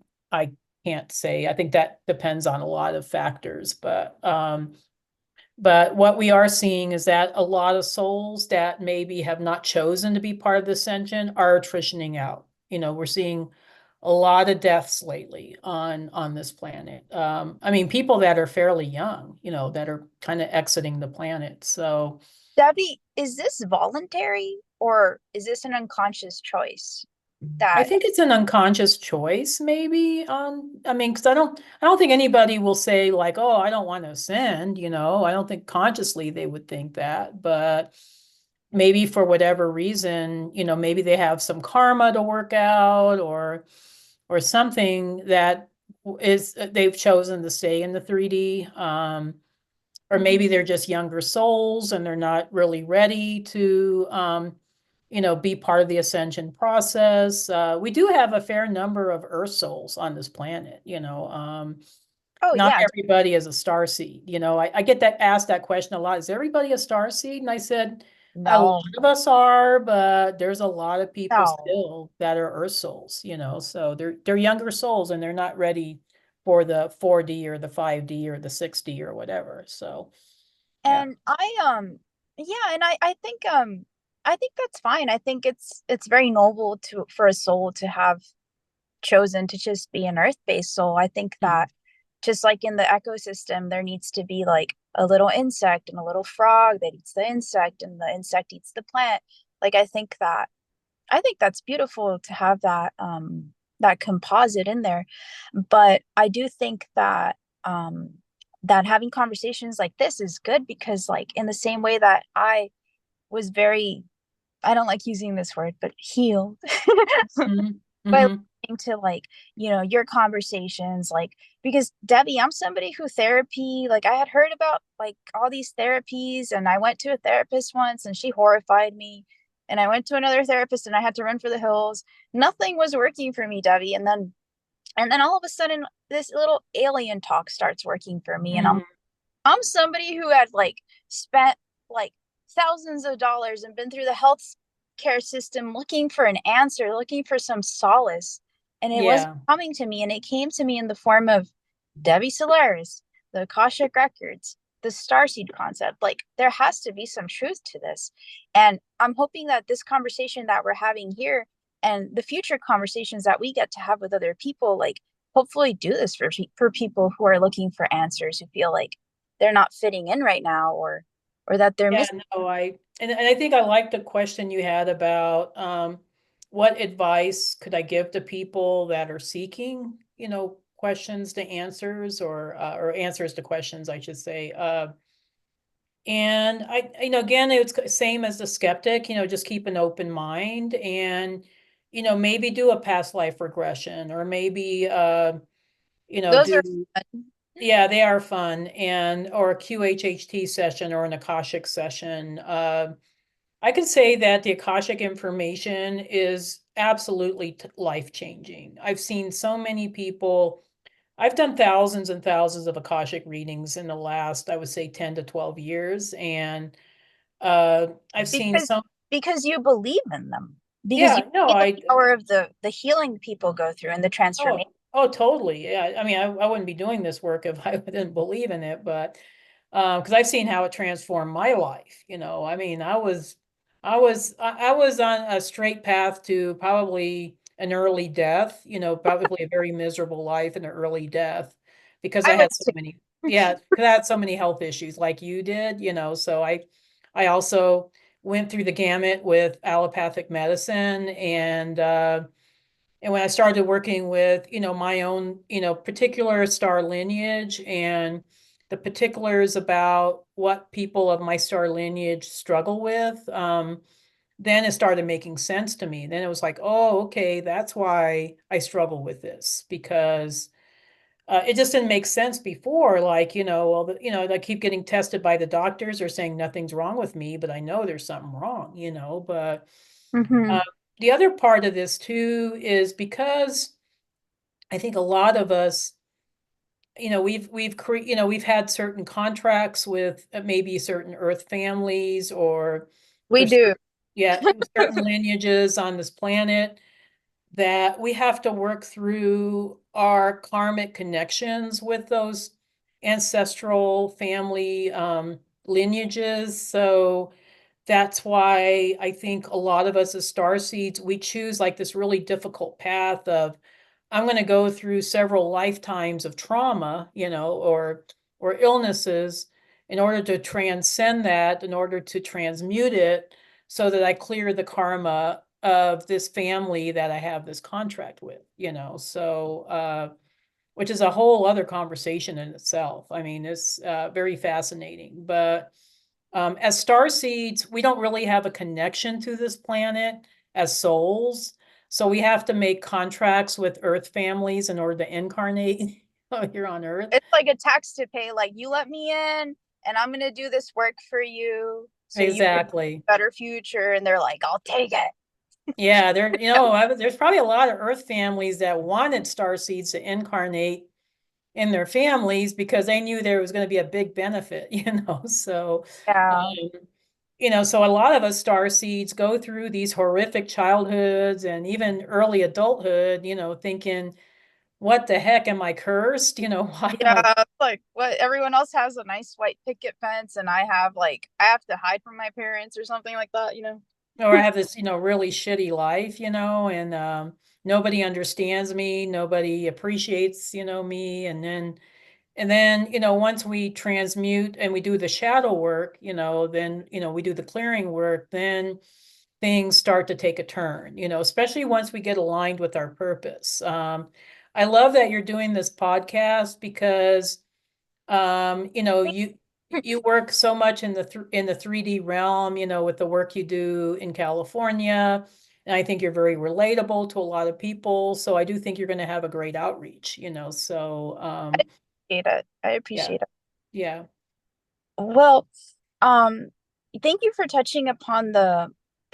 can't say. I think that depends on a lot of factors, but what we are seeing is that a lot of souls that maybe have not chosen to be part of the ascension are attritioning out. We're seeing a lot of deaths lately on this planet. I mean, people that are fairly young, that are kind of exiting the planet. So Debbie, is this voluntary or is this an unconscious choice I that think it's an unconscious choice, maybe. I mean, because I don't think anybody will say like, "Oh, I don't want to ascend." I don't think consciously they would think that, but maybe for whatever reason, maybe they have some karma to work out, or something that is they've chosen to stay in the 3D. Or maybe they're just younger souls and they're not really ready to be part of the ascension process. We do have a fair number of Earth souls on this planet. oh Not yeah, everybody is a star seed. I get asked that question a lot. Is everybody a star seed? And I said, a lot no, of us are, but there's a lot of people no. still that are Earth souls. So they're younger souls and they're not ready for the 4D or the 5D or the 6D or whatever. So yeah. And yeah, and I think that's fine. I think it's very noble to for a soul to have chosen to just be an earth-based soul. I think Mhm. that just like in the ecosystem, there needs to be like a little insect and a little frog that eats the insect, and the insect eats the plant. Like I think that's beautiful to have that that composite in there. But I do think that that having conversations like this is good because like in the same way that I was very, I don't like using this word, but healed Mm-hmm. by Mm-hmm. listening to like, you know, your conversations, like because Debbie, I'm somebody who therapy, like I had heard about like all these therapies and I went to a therapist once and she horrified me. And I went to another therapist and I had to run for the hills. Nothing was working for me, Debbie. And then all of a sudden this little alien talk starts working for me. And Mm-hmm. I'm somebody who had like spent like thousands of dollars and been through the health care system looking for an answer, looking for some solace. And it wasn't Yeah. coming to me. And it came to me in the form of Debbie Solaris, the Akashic Records, the starseed concept. Like there has to be some truth to this. And I'm hoping that this conversation that we're having here and the future conversations that we get to have with other people, like hopefully do this for people who are looking for answers, who feel like they're not fitting in right now or that they're Yeah, missing. no, and I think I like the question you had about what advice could I give to people that are seeking, questions to answers or answers to questions, I should say. And again, it's same as the skeptic, just keep an open mind and, maybe do a past life regression or maybe, Those are do, fun. yeah, they are fun or a QHHT session or an Akashic session. I can say that the Akashic information is absolutely life-changing. I've seen so many people. I've done thousands and thousands of Akashic readings in the last, I would say, 10 to 12 years. And I've seen because some, because you believe in them, because you yeah, no, see the power of the healing people go through and the transformation. oh, totally. Yeah. I mean, I wouldn't be doing this work if I didn't believe in it, but because I've seen how it transformed my life. I mean, I was on a straight path to probably an early death, probably a very miserable life and an early death because I I was had so too. many, yeah, because I had so many health issues like you did, so I also went through the gamut with allopathic medicine and when I started working with, my own, particular star lineage and the particulars about what people of my star lineage struggle with, then it started making sense to me. Then it was like, oh, okay, that's why I struggle with this because it just didn't make sense before. Like, well, I keep getting tested by the doctors. They're saying nothing's wrong with me, but I know there's something wrong, but Mm-hmm. uh, the other part of this too is because I think a lot of us, we've had certain contracts with maybe certain Earth families or We for do. yeah, certain lineages on this planet that we have to work through our karmic connections with those ancestral family lineages. So that's why I think a lot of us as star seeds, we choose like this really difficult path of I'm going to go through several lifetimes of trauma, or illnesses in order to transcend that, in order to transmute it so that I clear the karma of this family that I have this contract with, which is a whole other conversation in itself. I mean, it's very fascinating, but as star seeds, we don't really have a connection to this planet as souls. So we have to make contracts with Earth families in order to incarnate here on Earth. It's like a tax to pay. Like you let me in and I'm gonna do this work for you so you can Exactly. have a better future. And they're like, I'll take it. Yeah, there's probably a lot of Earth families that wanted star seeds to incarnate in their families because they knew there was going to be a big benefit, So, Yeah. um, so a lot of us star seeds go through these horrific childhoods and even early adulthood, thinking, what the heck am I cursed? Why am I, Yeah, like what everyone else has a nice white picket fence and I have like I have to hide from my parents or something like that, you know. or I have this, really shitty life, and nobody understands me, nobody appreciates, me. And then, once we transmute and we do the shadow work, then, we do the clearing work, then things start to take a turn, especially once we get aligned with our purpose. I love that you're doing this podcast because you work so much in the 3D realm, with the work you do in California. And I think you're very relatable to a lot of people. So I do think you're going to have a great outreach, so Appreciate it. I yeah, appreciate it. yeah. Well, um, thank you for touching upon the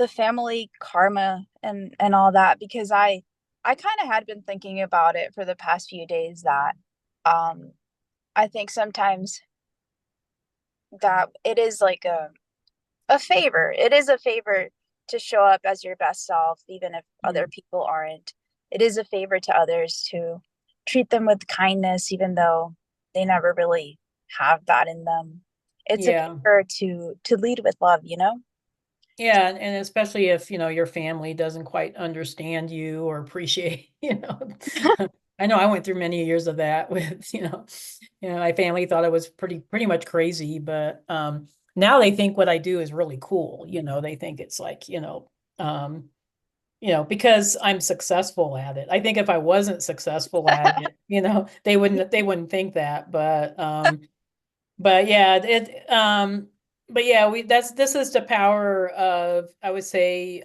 family karma and all that, because I kind of had been thinking about it for the past few days, that um I think sometimes that it is like a favor. It is a favor to show up as your best self, even if other Mm. people aren't. It is a favor to others to treat them with kindness, even though they never really have that in them. It's a Yeah. favor to lead with love, you know? Yeah, and especially if, your family doesn't quite understand you or appreciate, I know I went through many years of that with, my family thought I was pretty much crazy, but now they think what I do is really cool. They think it's like, um, because I'm successful at it. I think if I wasn't successful at it, they wouldn't think that, but yeah, but yeah, this is the power of, I would say,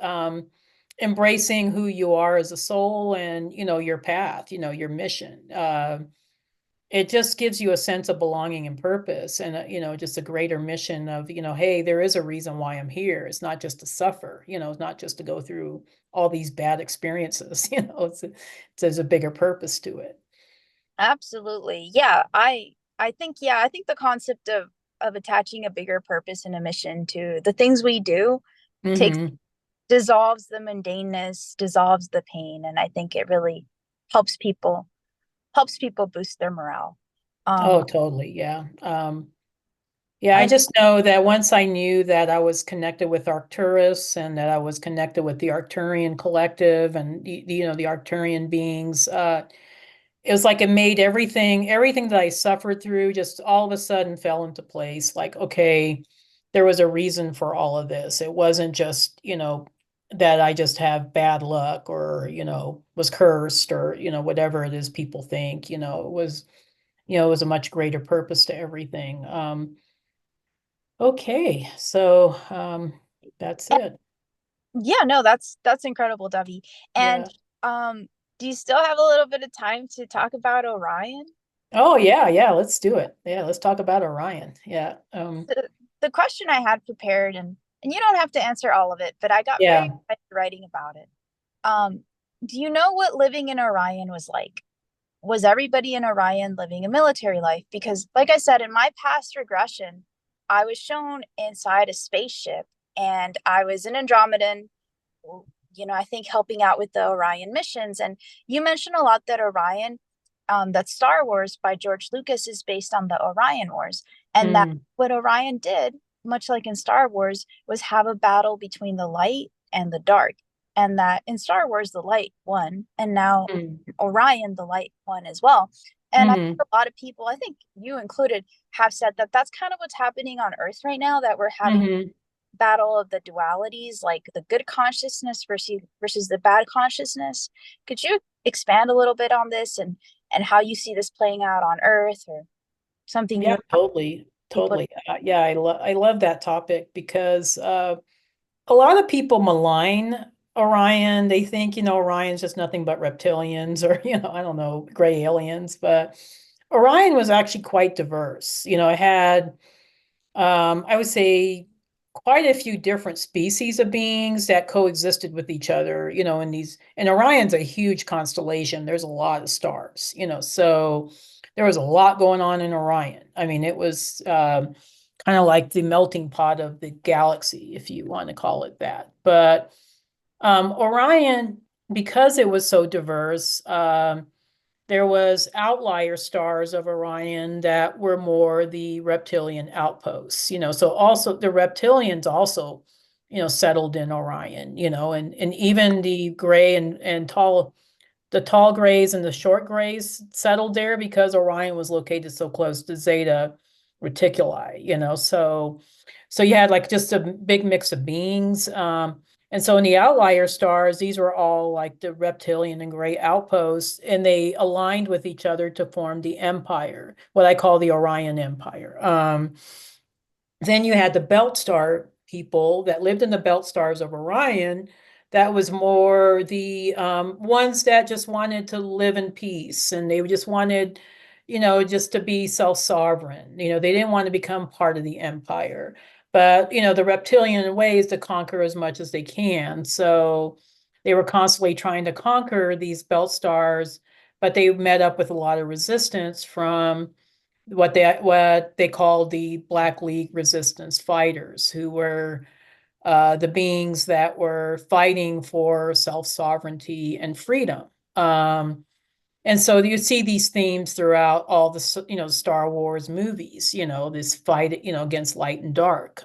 embracing who you are as a soul and, your path, your mission. It just gives you a sense of belonging and purpose and, just a greater mission of, hey, there is a reason why I'm here. It's not just to suffer, it's not just to go through all these bad experiences, there's a bigger purpose to it. Absolutely. Yeah, I think the concept of attaching a bigger purpose and a mission to the things we do takes Hmm. dissolves the mundaneness, dissolves the pain, and I think it really helps people helps people boost their morale. Oh, Um, totally. Yeah. Yeah, I I just know that once I knew that I was connected with Arcturus and that I was connected with the Arcturian collective and the Arcturian beings, it was like it made everything that I suffered through just all of a sudden fell into place. Like, okay, there was a reason for all of this. It wasn't just, that I just have bad luck or, was cursed or, whatever it is people think, it was a much greater purpose to everything. Okay, so that's it. Yeah, no, that's incredible, Debbie. And Yeah. um, do you still have a little bit of time to talk about Orion? Oh yeah, yeah, let's do it. Yeah, let's talk about Orion. Yeah. The question I had prepared, and you don't have to answer all of it, but I got very Yeah. excited writing about it. Um, do you know what living in Orion was like? Was everybody in Orion living a military life? Because, like I said, in my past regression, I was shown inside a spaceship and I was an Andromedan, I think helping out with the Orion missions. And you mentioned a lot that Orion, that Star Wars by George Lucas is based on the Orion Wars. And that Mm, what Orion did, much like in Star Wars, was have a battle between the light and the dark. And that in Star Wars, the light won. And now mm, Orion, the light won as well. And I mm, think a lot of people, I think you included, have said that that's kind of what's happening on Earth right now, that we're having mm. battle of the dualities, like the good consciousness versus the bad consciousness. Could you expand a little bit on this and how you see this playing out on Earth, or something Yeah, you totally, people? totally. Yeah, I love that topic because a lot of people malign Orion. They think, Orion's just nothing but reptilians or, I don't know, gray aliens, but Orion was actually quite diverse. It had I would say quite a few different species of beings that coexisted with each other, and Orion's a huge constellation. There's a lot of stars, so there was a lot going on in Orion. I mean, it was kind of like the melting pot of the galaxy, if you want to call it that. But Orion, because it was so diverse, there was outlier stars of Orion that were more the reptilian outposts, so also the reptilians also, settled in Orion, and even the gray and the tall grays and the short grays settled there because Orion was located so close to Zeta Reticuli, so you had like just a big mix of beings. And so in the outlier stars, these were all like the reptilian and gray outposts, and they aligned with each other to form the empire, what I call the Orion Empire. Then you had the belt star people that lived in the belt stars of Orion. That was more the ones that just wanted to live in peace, and they just wanted, just to be self-sovereign. They didn't want to become part of the empire. But, the reptilian ways to conquer as much as they can. So they were constantly trying to conquer these belt stars, but they met up with a lot of resistance from what they called the Black League resistance fighters, who were the beings that were fighting for self-sovereignty and freedom. And so you see these themes throughout all the, Star Wars movies, this fight, against light and dark.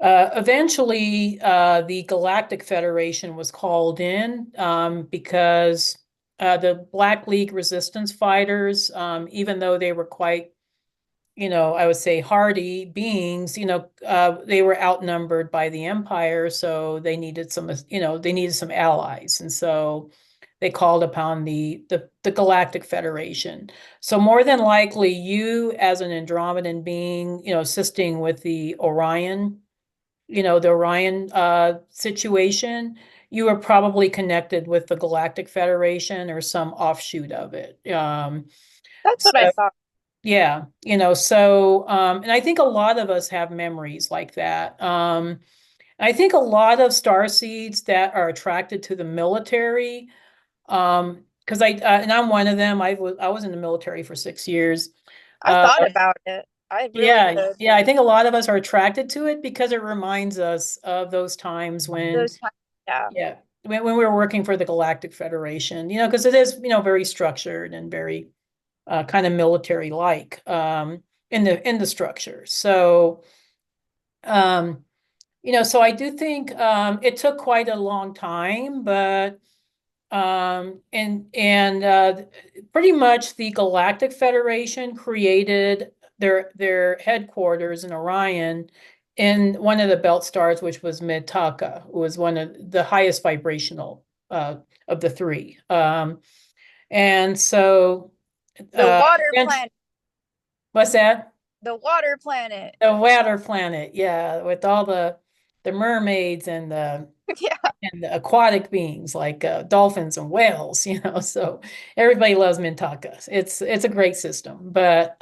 Eventually, the Galactic Federation was called in because the Black League resistance fighters, even though they were quite, I would say hardy beings, they were outnumbered by the Empire, so they needed some allies, and so they called upon the Galactic Federation. So more than likely, you as an Andromedan being, assisting with the Orion situation, you were probably connected with the Galactic Federation or some offshoot of it. That's what I So thought. yeah, so and I think a lot of us have memories like that. I think a lot of starseeds that are attracted to the military, because and I'm one of them. I was in the military for 6 years. I Uh, thought about it. I really yeah, did. yeah, I think a lot of us are attracted to it because it reminds us of those times when, Those times, yeah. yeah, when we were working for the Galactic Federation, because it is, very structured and very kind of military-like in the structure. So, so I do think it took quite a long time, but and pretty much the Galactic Federation created their headquarters in Orion in one of the belt stars, which was Mitaka, who was one of the highest vibrational of the three. And so The uh, water planet. what's that? The water planet. The water planet, yeah, with all the mermaids and Yeah. the aquatic beings like dolphins and whales, so everybody loves Mintaka. It's a great system, but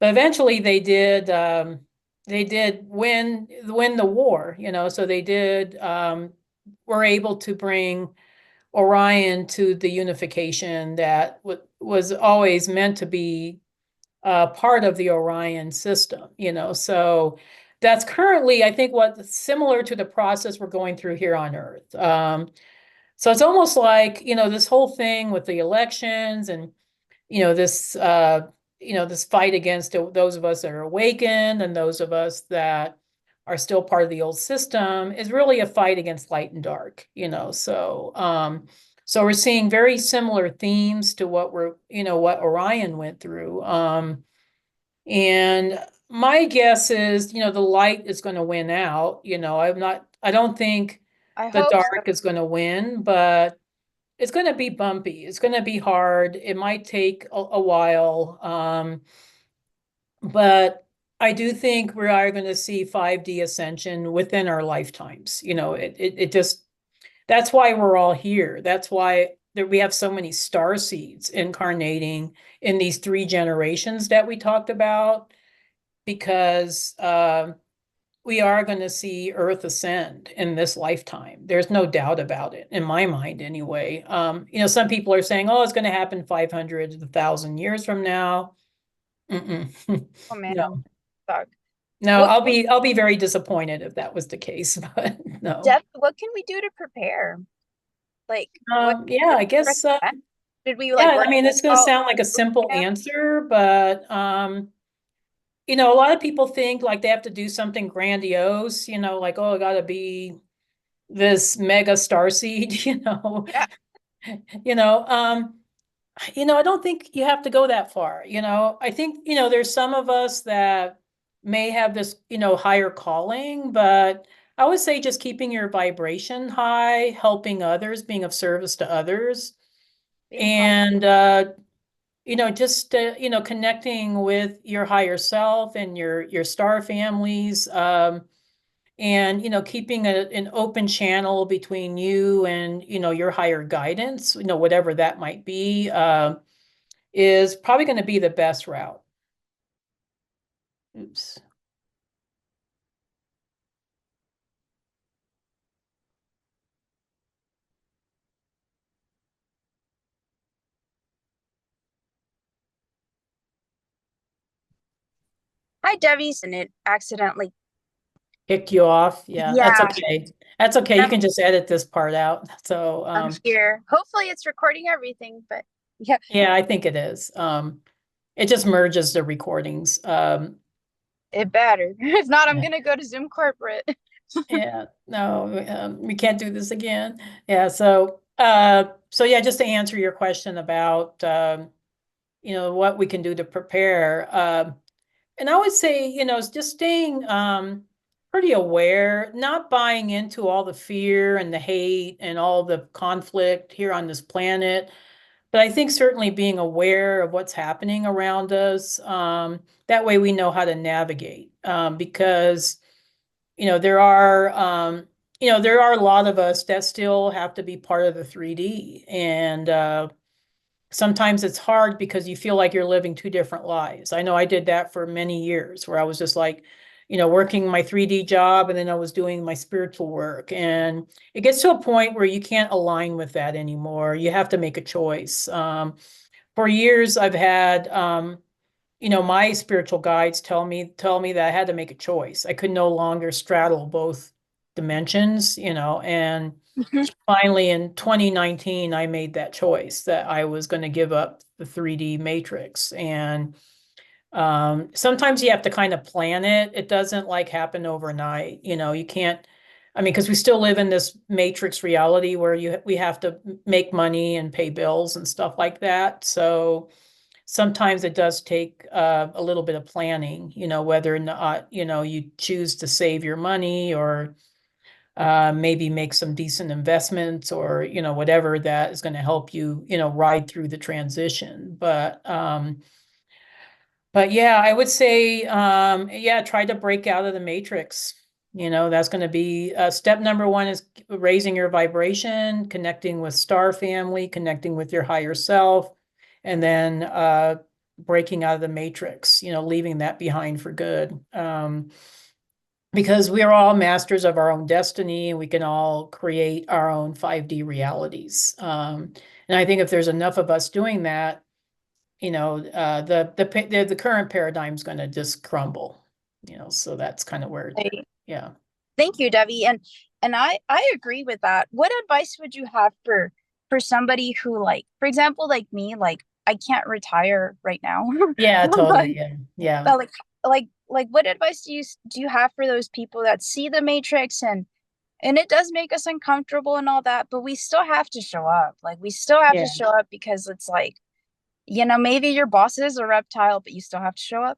eventually they did win the war, so they did were able to bring Orion to the unification that was always meant to be part of the Orion system, so that's currently, I think, what's similar to the process we're going through here on Earth. So it's almost like, this whole thing with the elections and, this, this fight against those of us that are awakened and those of us that are still part of the old system is really a fight against light and dark, so we're seeing very similar themes to what Orion went through. And my guess is, the light is going to win out. I don't think I the hope so. dark is going to win, but it's going to be bumpy. It's going to be hard. It might take a while. But I do think we are going to see 5D ascension within our lifetimes. It just, that's why we're all here. That's why we have so many star seeds incarnating in these 3 generations that we talked about, because we are going to see Earth ascend in this lifetime. There's no doubt about it, in my mind anyway. Some people are saying, oh, it's going to happen 500 to 1,000 years from now. Mm-mm. Oh man. No, Fuck. no, What I'll be very disappointed if that was the case, but no. Deb, what can we do to prepare? Like Yeah, what I do you guess, recommend? Should we like yeah, I work mean, it's going to out sound like a boot simple camp? answer, but a lot of people think like they have to do something grandiose, like, oh, I gotta be this mega starseed, Yeah. you know, um, I don't think you have to go that far, I think, there's some of us that may have this, higher calling, but I would say just keeping your vibration high, helping others, being of service to others, Being humble. and just connecting with your higher self and your star families, and keeping an open channel between you and your higher guidance, whatever that might be, is probably going to be the best route. Oops. Hi, Debbie, and it accidentally. Kick you off. Yeah, that's Yeah, okay. That's okay. You can just edit this part out. So, I'm here. Hopefully, it's recording everything, but yeah, yeah, I think it is. It just merges the recordings. it better. If not, I'm Yeah, gonna go to Zoom Corporate. yeah, no, we can't do this again. Yeah, so yeah, just to answer your question about, what we can do to prepare. And I would say, just staying pretty aware, not buying into all the fear and the hate and all the conflict here on this planet. But I think certainly being aware of what's happening around us, that way we know how to navigate. Because, there are a lot of us that still have to be part of the 3D. And sometimes it's hard because you feel like you're living two different lives. I know I did that for many years where I was just like, working my 3D job and then I was doing my spiritual work. And it gets to a point where you can't align with that anymore. You have to make a choice. For years, I've had, my spiritual guides tell me that I had to make a choice. I could no longer straddle both dimensions, and Mhm. finally in 2019 I made that choice that I was going to give up the 3D matrix. And sometimes you have to kind of plan it. It doesn't like happen overnight. You can't, I mean, because we still live in this matrix reality where we have to make money and pay bills and stuff like that. So sometimes it does take a little bit of planning, whether or not, you choose to save your money or maybe make some decent investments or, whatever that is going to help you, ride through the transition. But yeah, I would say, yeah, try to break out of the matrix. That's going to be step number one is raising your vibration, connecting with star family, connecting with your higher self, and then breaking out of the matrix, leaving that behind for good. Because we are all masters of our own destiny and we can all create our own 5D realities. And I think if there's enough of us doing that, the current paradigm is going to just crumble, so that's kind of where, Hey, yeah. thank you, Debbie, and I agree with that. What advice would you have for somebody who, like, for example, like me, like I can't retire right now, Yeah, but totally. Yeah. Yeah. like what advice do you have for those people that see the Matrix and it does make us uncomfortable and all that, but we still have to show up. Like we still have to Yeah. show up because it's like, maybe your boss is a reptile, but you still have to show up.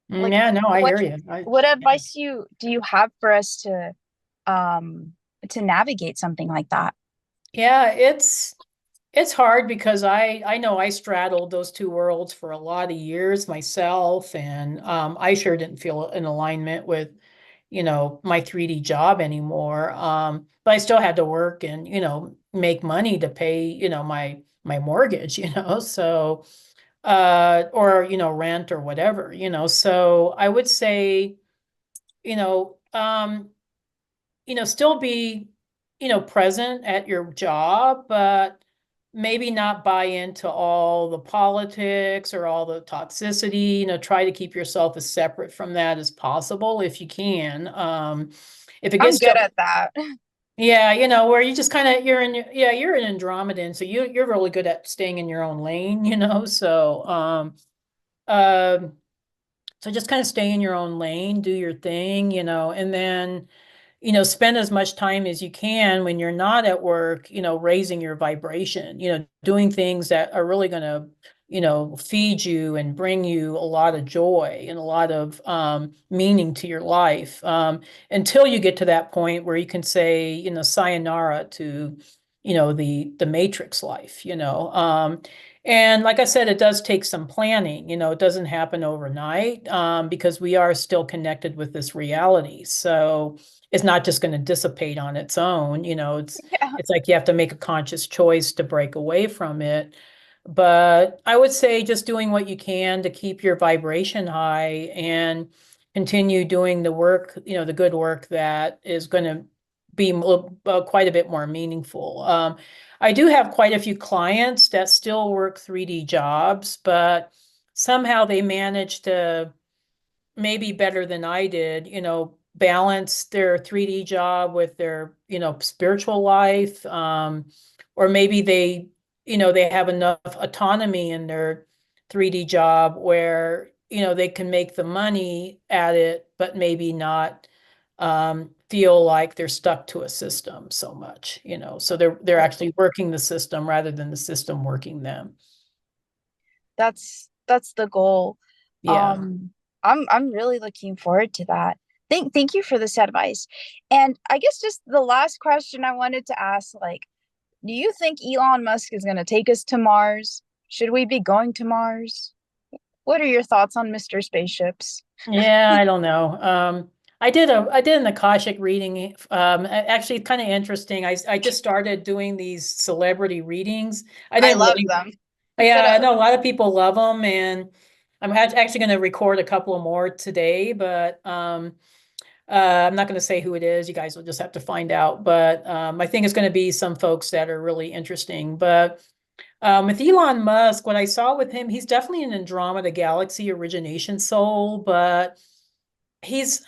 Like Yeah, no, I what hear you. what Yeah. advice do you have for us um to navigate something like that? Yeah, it's hard because I know I straddled those two worlds for a lot of years myself, and I sure didn't feel in alignment with, my 3D job anymore. But I still had to work and, make money to pay, my mortgage, so or, rent or whatever, so I would say, you know, um, still be, present at your job, but maybe not buy into all the politics or all the toxicity, try to keep yourself as separate from that as possible if you can. If it I'm gets to, good at that. yeah, where you just kind of, you're an Andromedan, so you're really good at staying in your own lane, um, so just kind of stay in your own lane, do your thing, and then, spend as much time as you can when you're not at work, raising your vibration, doing things that are really going to feed you and bring you a lot of joy and a lot of meaning to your life, until you get to that point where you can say, sayonara to, the matrix life, and like I said, it does take some planning. It doesn't happen overnight, because we are still connected with this reality. So it's not just going to dissipate on its own. Yeah. It's like you have to make a conscious choice to break away from it. But I would say just doing what you can to keep your vibration high and continue doing the work, the good work that is going to be quite a bit more meaningful. I do have quite a few clients that still work 3D jobs, but somehow they manage to, maybe better than I did, balance their 3D job with their, spiritual life. Or maybe they have enough autonomy in their 3D job where, they can make the money at it, but maybe not feel like they're stuck to a system so much, so they're Right. actually working the system rather than the system working them. That's the goal. Yeah. Um, I'm really looking forward to that. Thank you for this advice. And I guess just the last question I wanted to ask, like, do you think Elon Musk is going to take us to Mars? Should we be going to Mars? What are your thoughts on Mr. Spaceships? Yeah, I don't know. I did an Akashic reading. Actually, it's kind of interesting. I just started doing these celebrity readings. I I didn't love really. them. Keep it Yeah, I up. know a lot of people love them, and I'm actually going to record a couple more today. But I'm not going to say who it is. You guys will just have to find out. But I think it's going to be some folks that are really interesting. But with Elon Musk, what I saw with him, he's definitely an Andromeda Galaxy origination soul, but he's,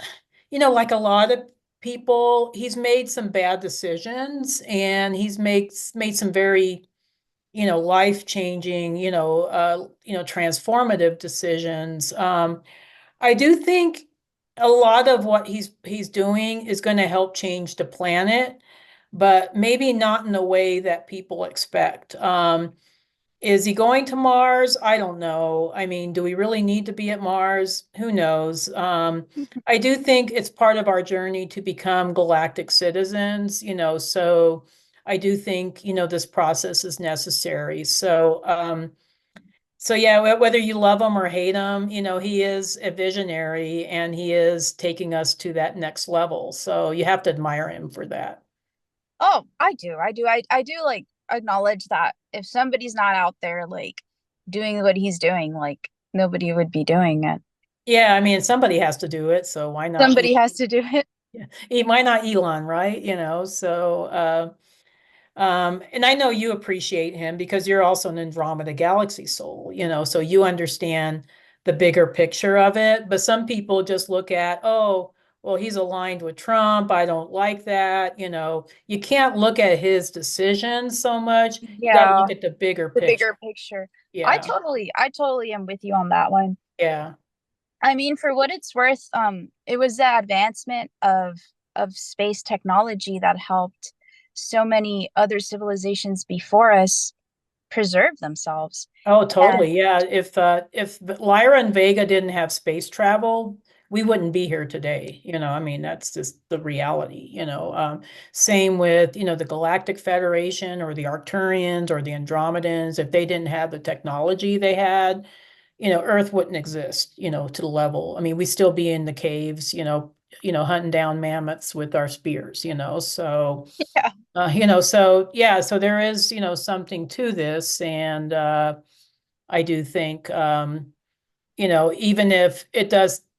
like a lot of people, he's made some bad decisions and he's made some very, life-changing, transformative decisions. I do think a lot of what he's doing is going to help change the planet, but maybe not in the way that people expect. Is he going to Mars? I don't know. I mean, do we really need to be at Mars? Who knows? I do think it's part of our journey to become galactic citizens, so I do think, this process is necessary. So yeah, whether you love him or hate him, he is a visionary and he is taking us to that next level. So you have to admire him for that. Oh, I do. I do. I do like acknowledge that if somebody's not out there like doing what he's doing, like nobody would be doing it. Yeah, I mean, somebody has to do it, so why not? Somebody has to do it. Yeah. Why not Elon, right? So and I know you appreciate him because you're also an Andromeda Galaxy soul, so you understand the bigger picture of it. But some people just look at, oh, well, he's aligned with Trump. I don't like that. You can't look at his decisions so much. You got to Yeah, look at the bigger the picture. bigger picture. Yeah. I totally am with you on that one. Yeah. I mean, for what it's worth, it was the advancement of space technology that helped so many other civilizations before us preserve themselves. Oh, And totally. Yeah. If Lyra and Vega didn't have space travel, we wouldn't be here today. I mean, that's just the reality, Same with, the Galactic Federation or the Arcturians or the Andromedans. If they didn't have the technology they had, Earth wouldn't exist, to the level. I mean, we'd still be in the caves, hunting down mammoths with our spears, so yeah, so yeah, so there is, something to this. And I do think, even if it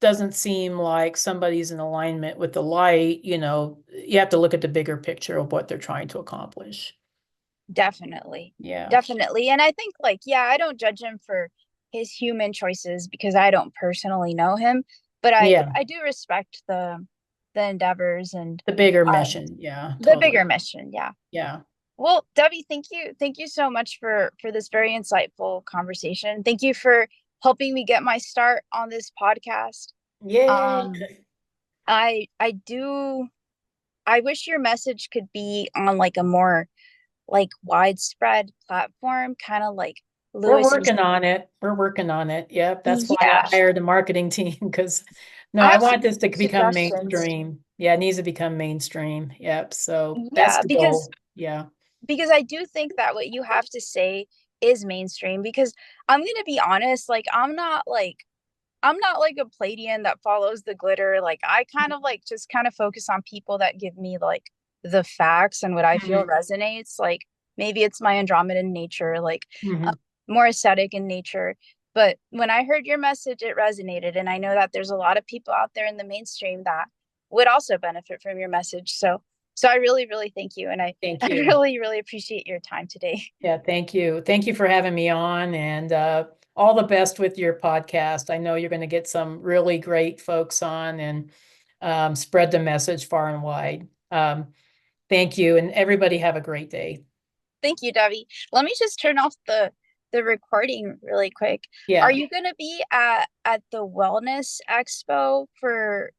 doesn't seem like somebody's in alignment with the light, you have to look at the bigger picture of what they're trying to accomplish. definitely. Yeah. Definitely. And I think like, yeah, I don't judge him for his human choices because I don't personally know him, but Yeah. I do respect the endeavors and The bigger uh mission. Yeah, the bigger totally. mission. Yeah. Yeah. Well, Debbie, thank you. Thank you so much for this very insightful conversation. Thank you for helping me get my start on this podcast. Yay. Um I do I wish your message could be on like a more like widespread platform, kind of like We're Lewis and working on it. We're working on it. Yep. That's why I yeah, hired a marketing team because no, I I have some want this to become suggestions. mainstream. Yeah, it needs to become mainstream. Yep. So that's Yeah, the goal. Yeah. because I do think that what you have to say is mainstream because I'm going to be honest, like I'm not like a Palladian that follows the glitter. Like I kind of like just kind of focus on people that give me like the facts and what I feel Hmm. resonates. Like maybe it's my Andromedan nature, like uh, Hmm. more aesthetic in nature. But when I heard your message, it resonated. And I know that there's a lot of people out there in the mainstream that would also benefit from your message. So I really, really thank you. And Thank I you. really, really appreciate your time today. Yeah, thank you. Thank you for having me on and all the best with your podcast. I know you're going to get some really great folks on and spread the message far and wide. Thank you, and everybody have a great day. Thank you, Debbie. Let me just turn off the recording really quick. Are Yeah. you going to be at the Wellness Expo for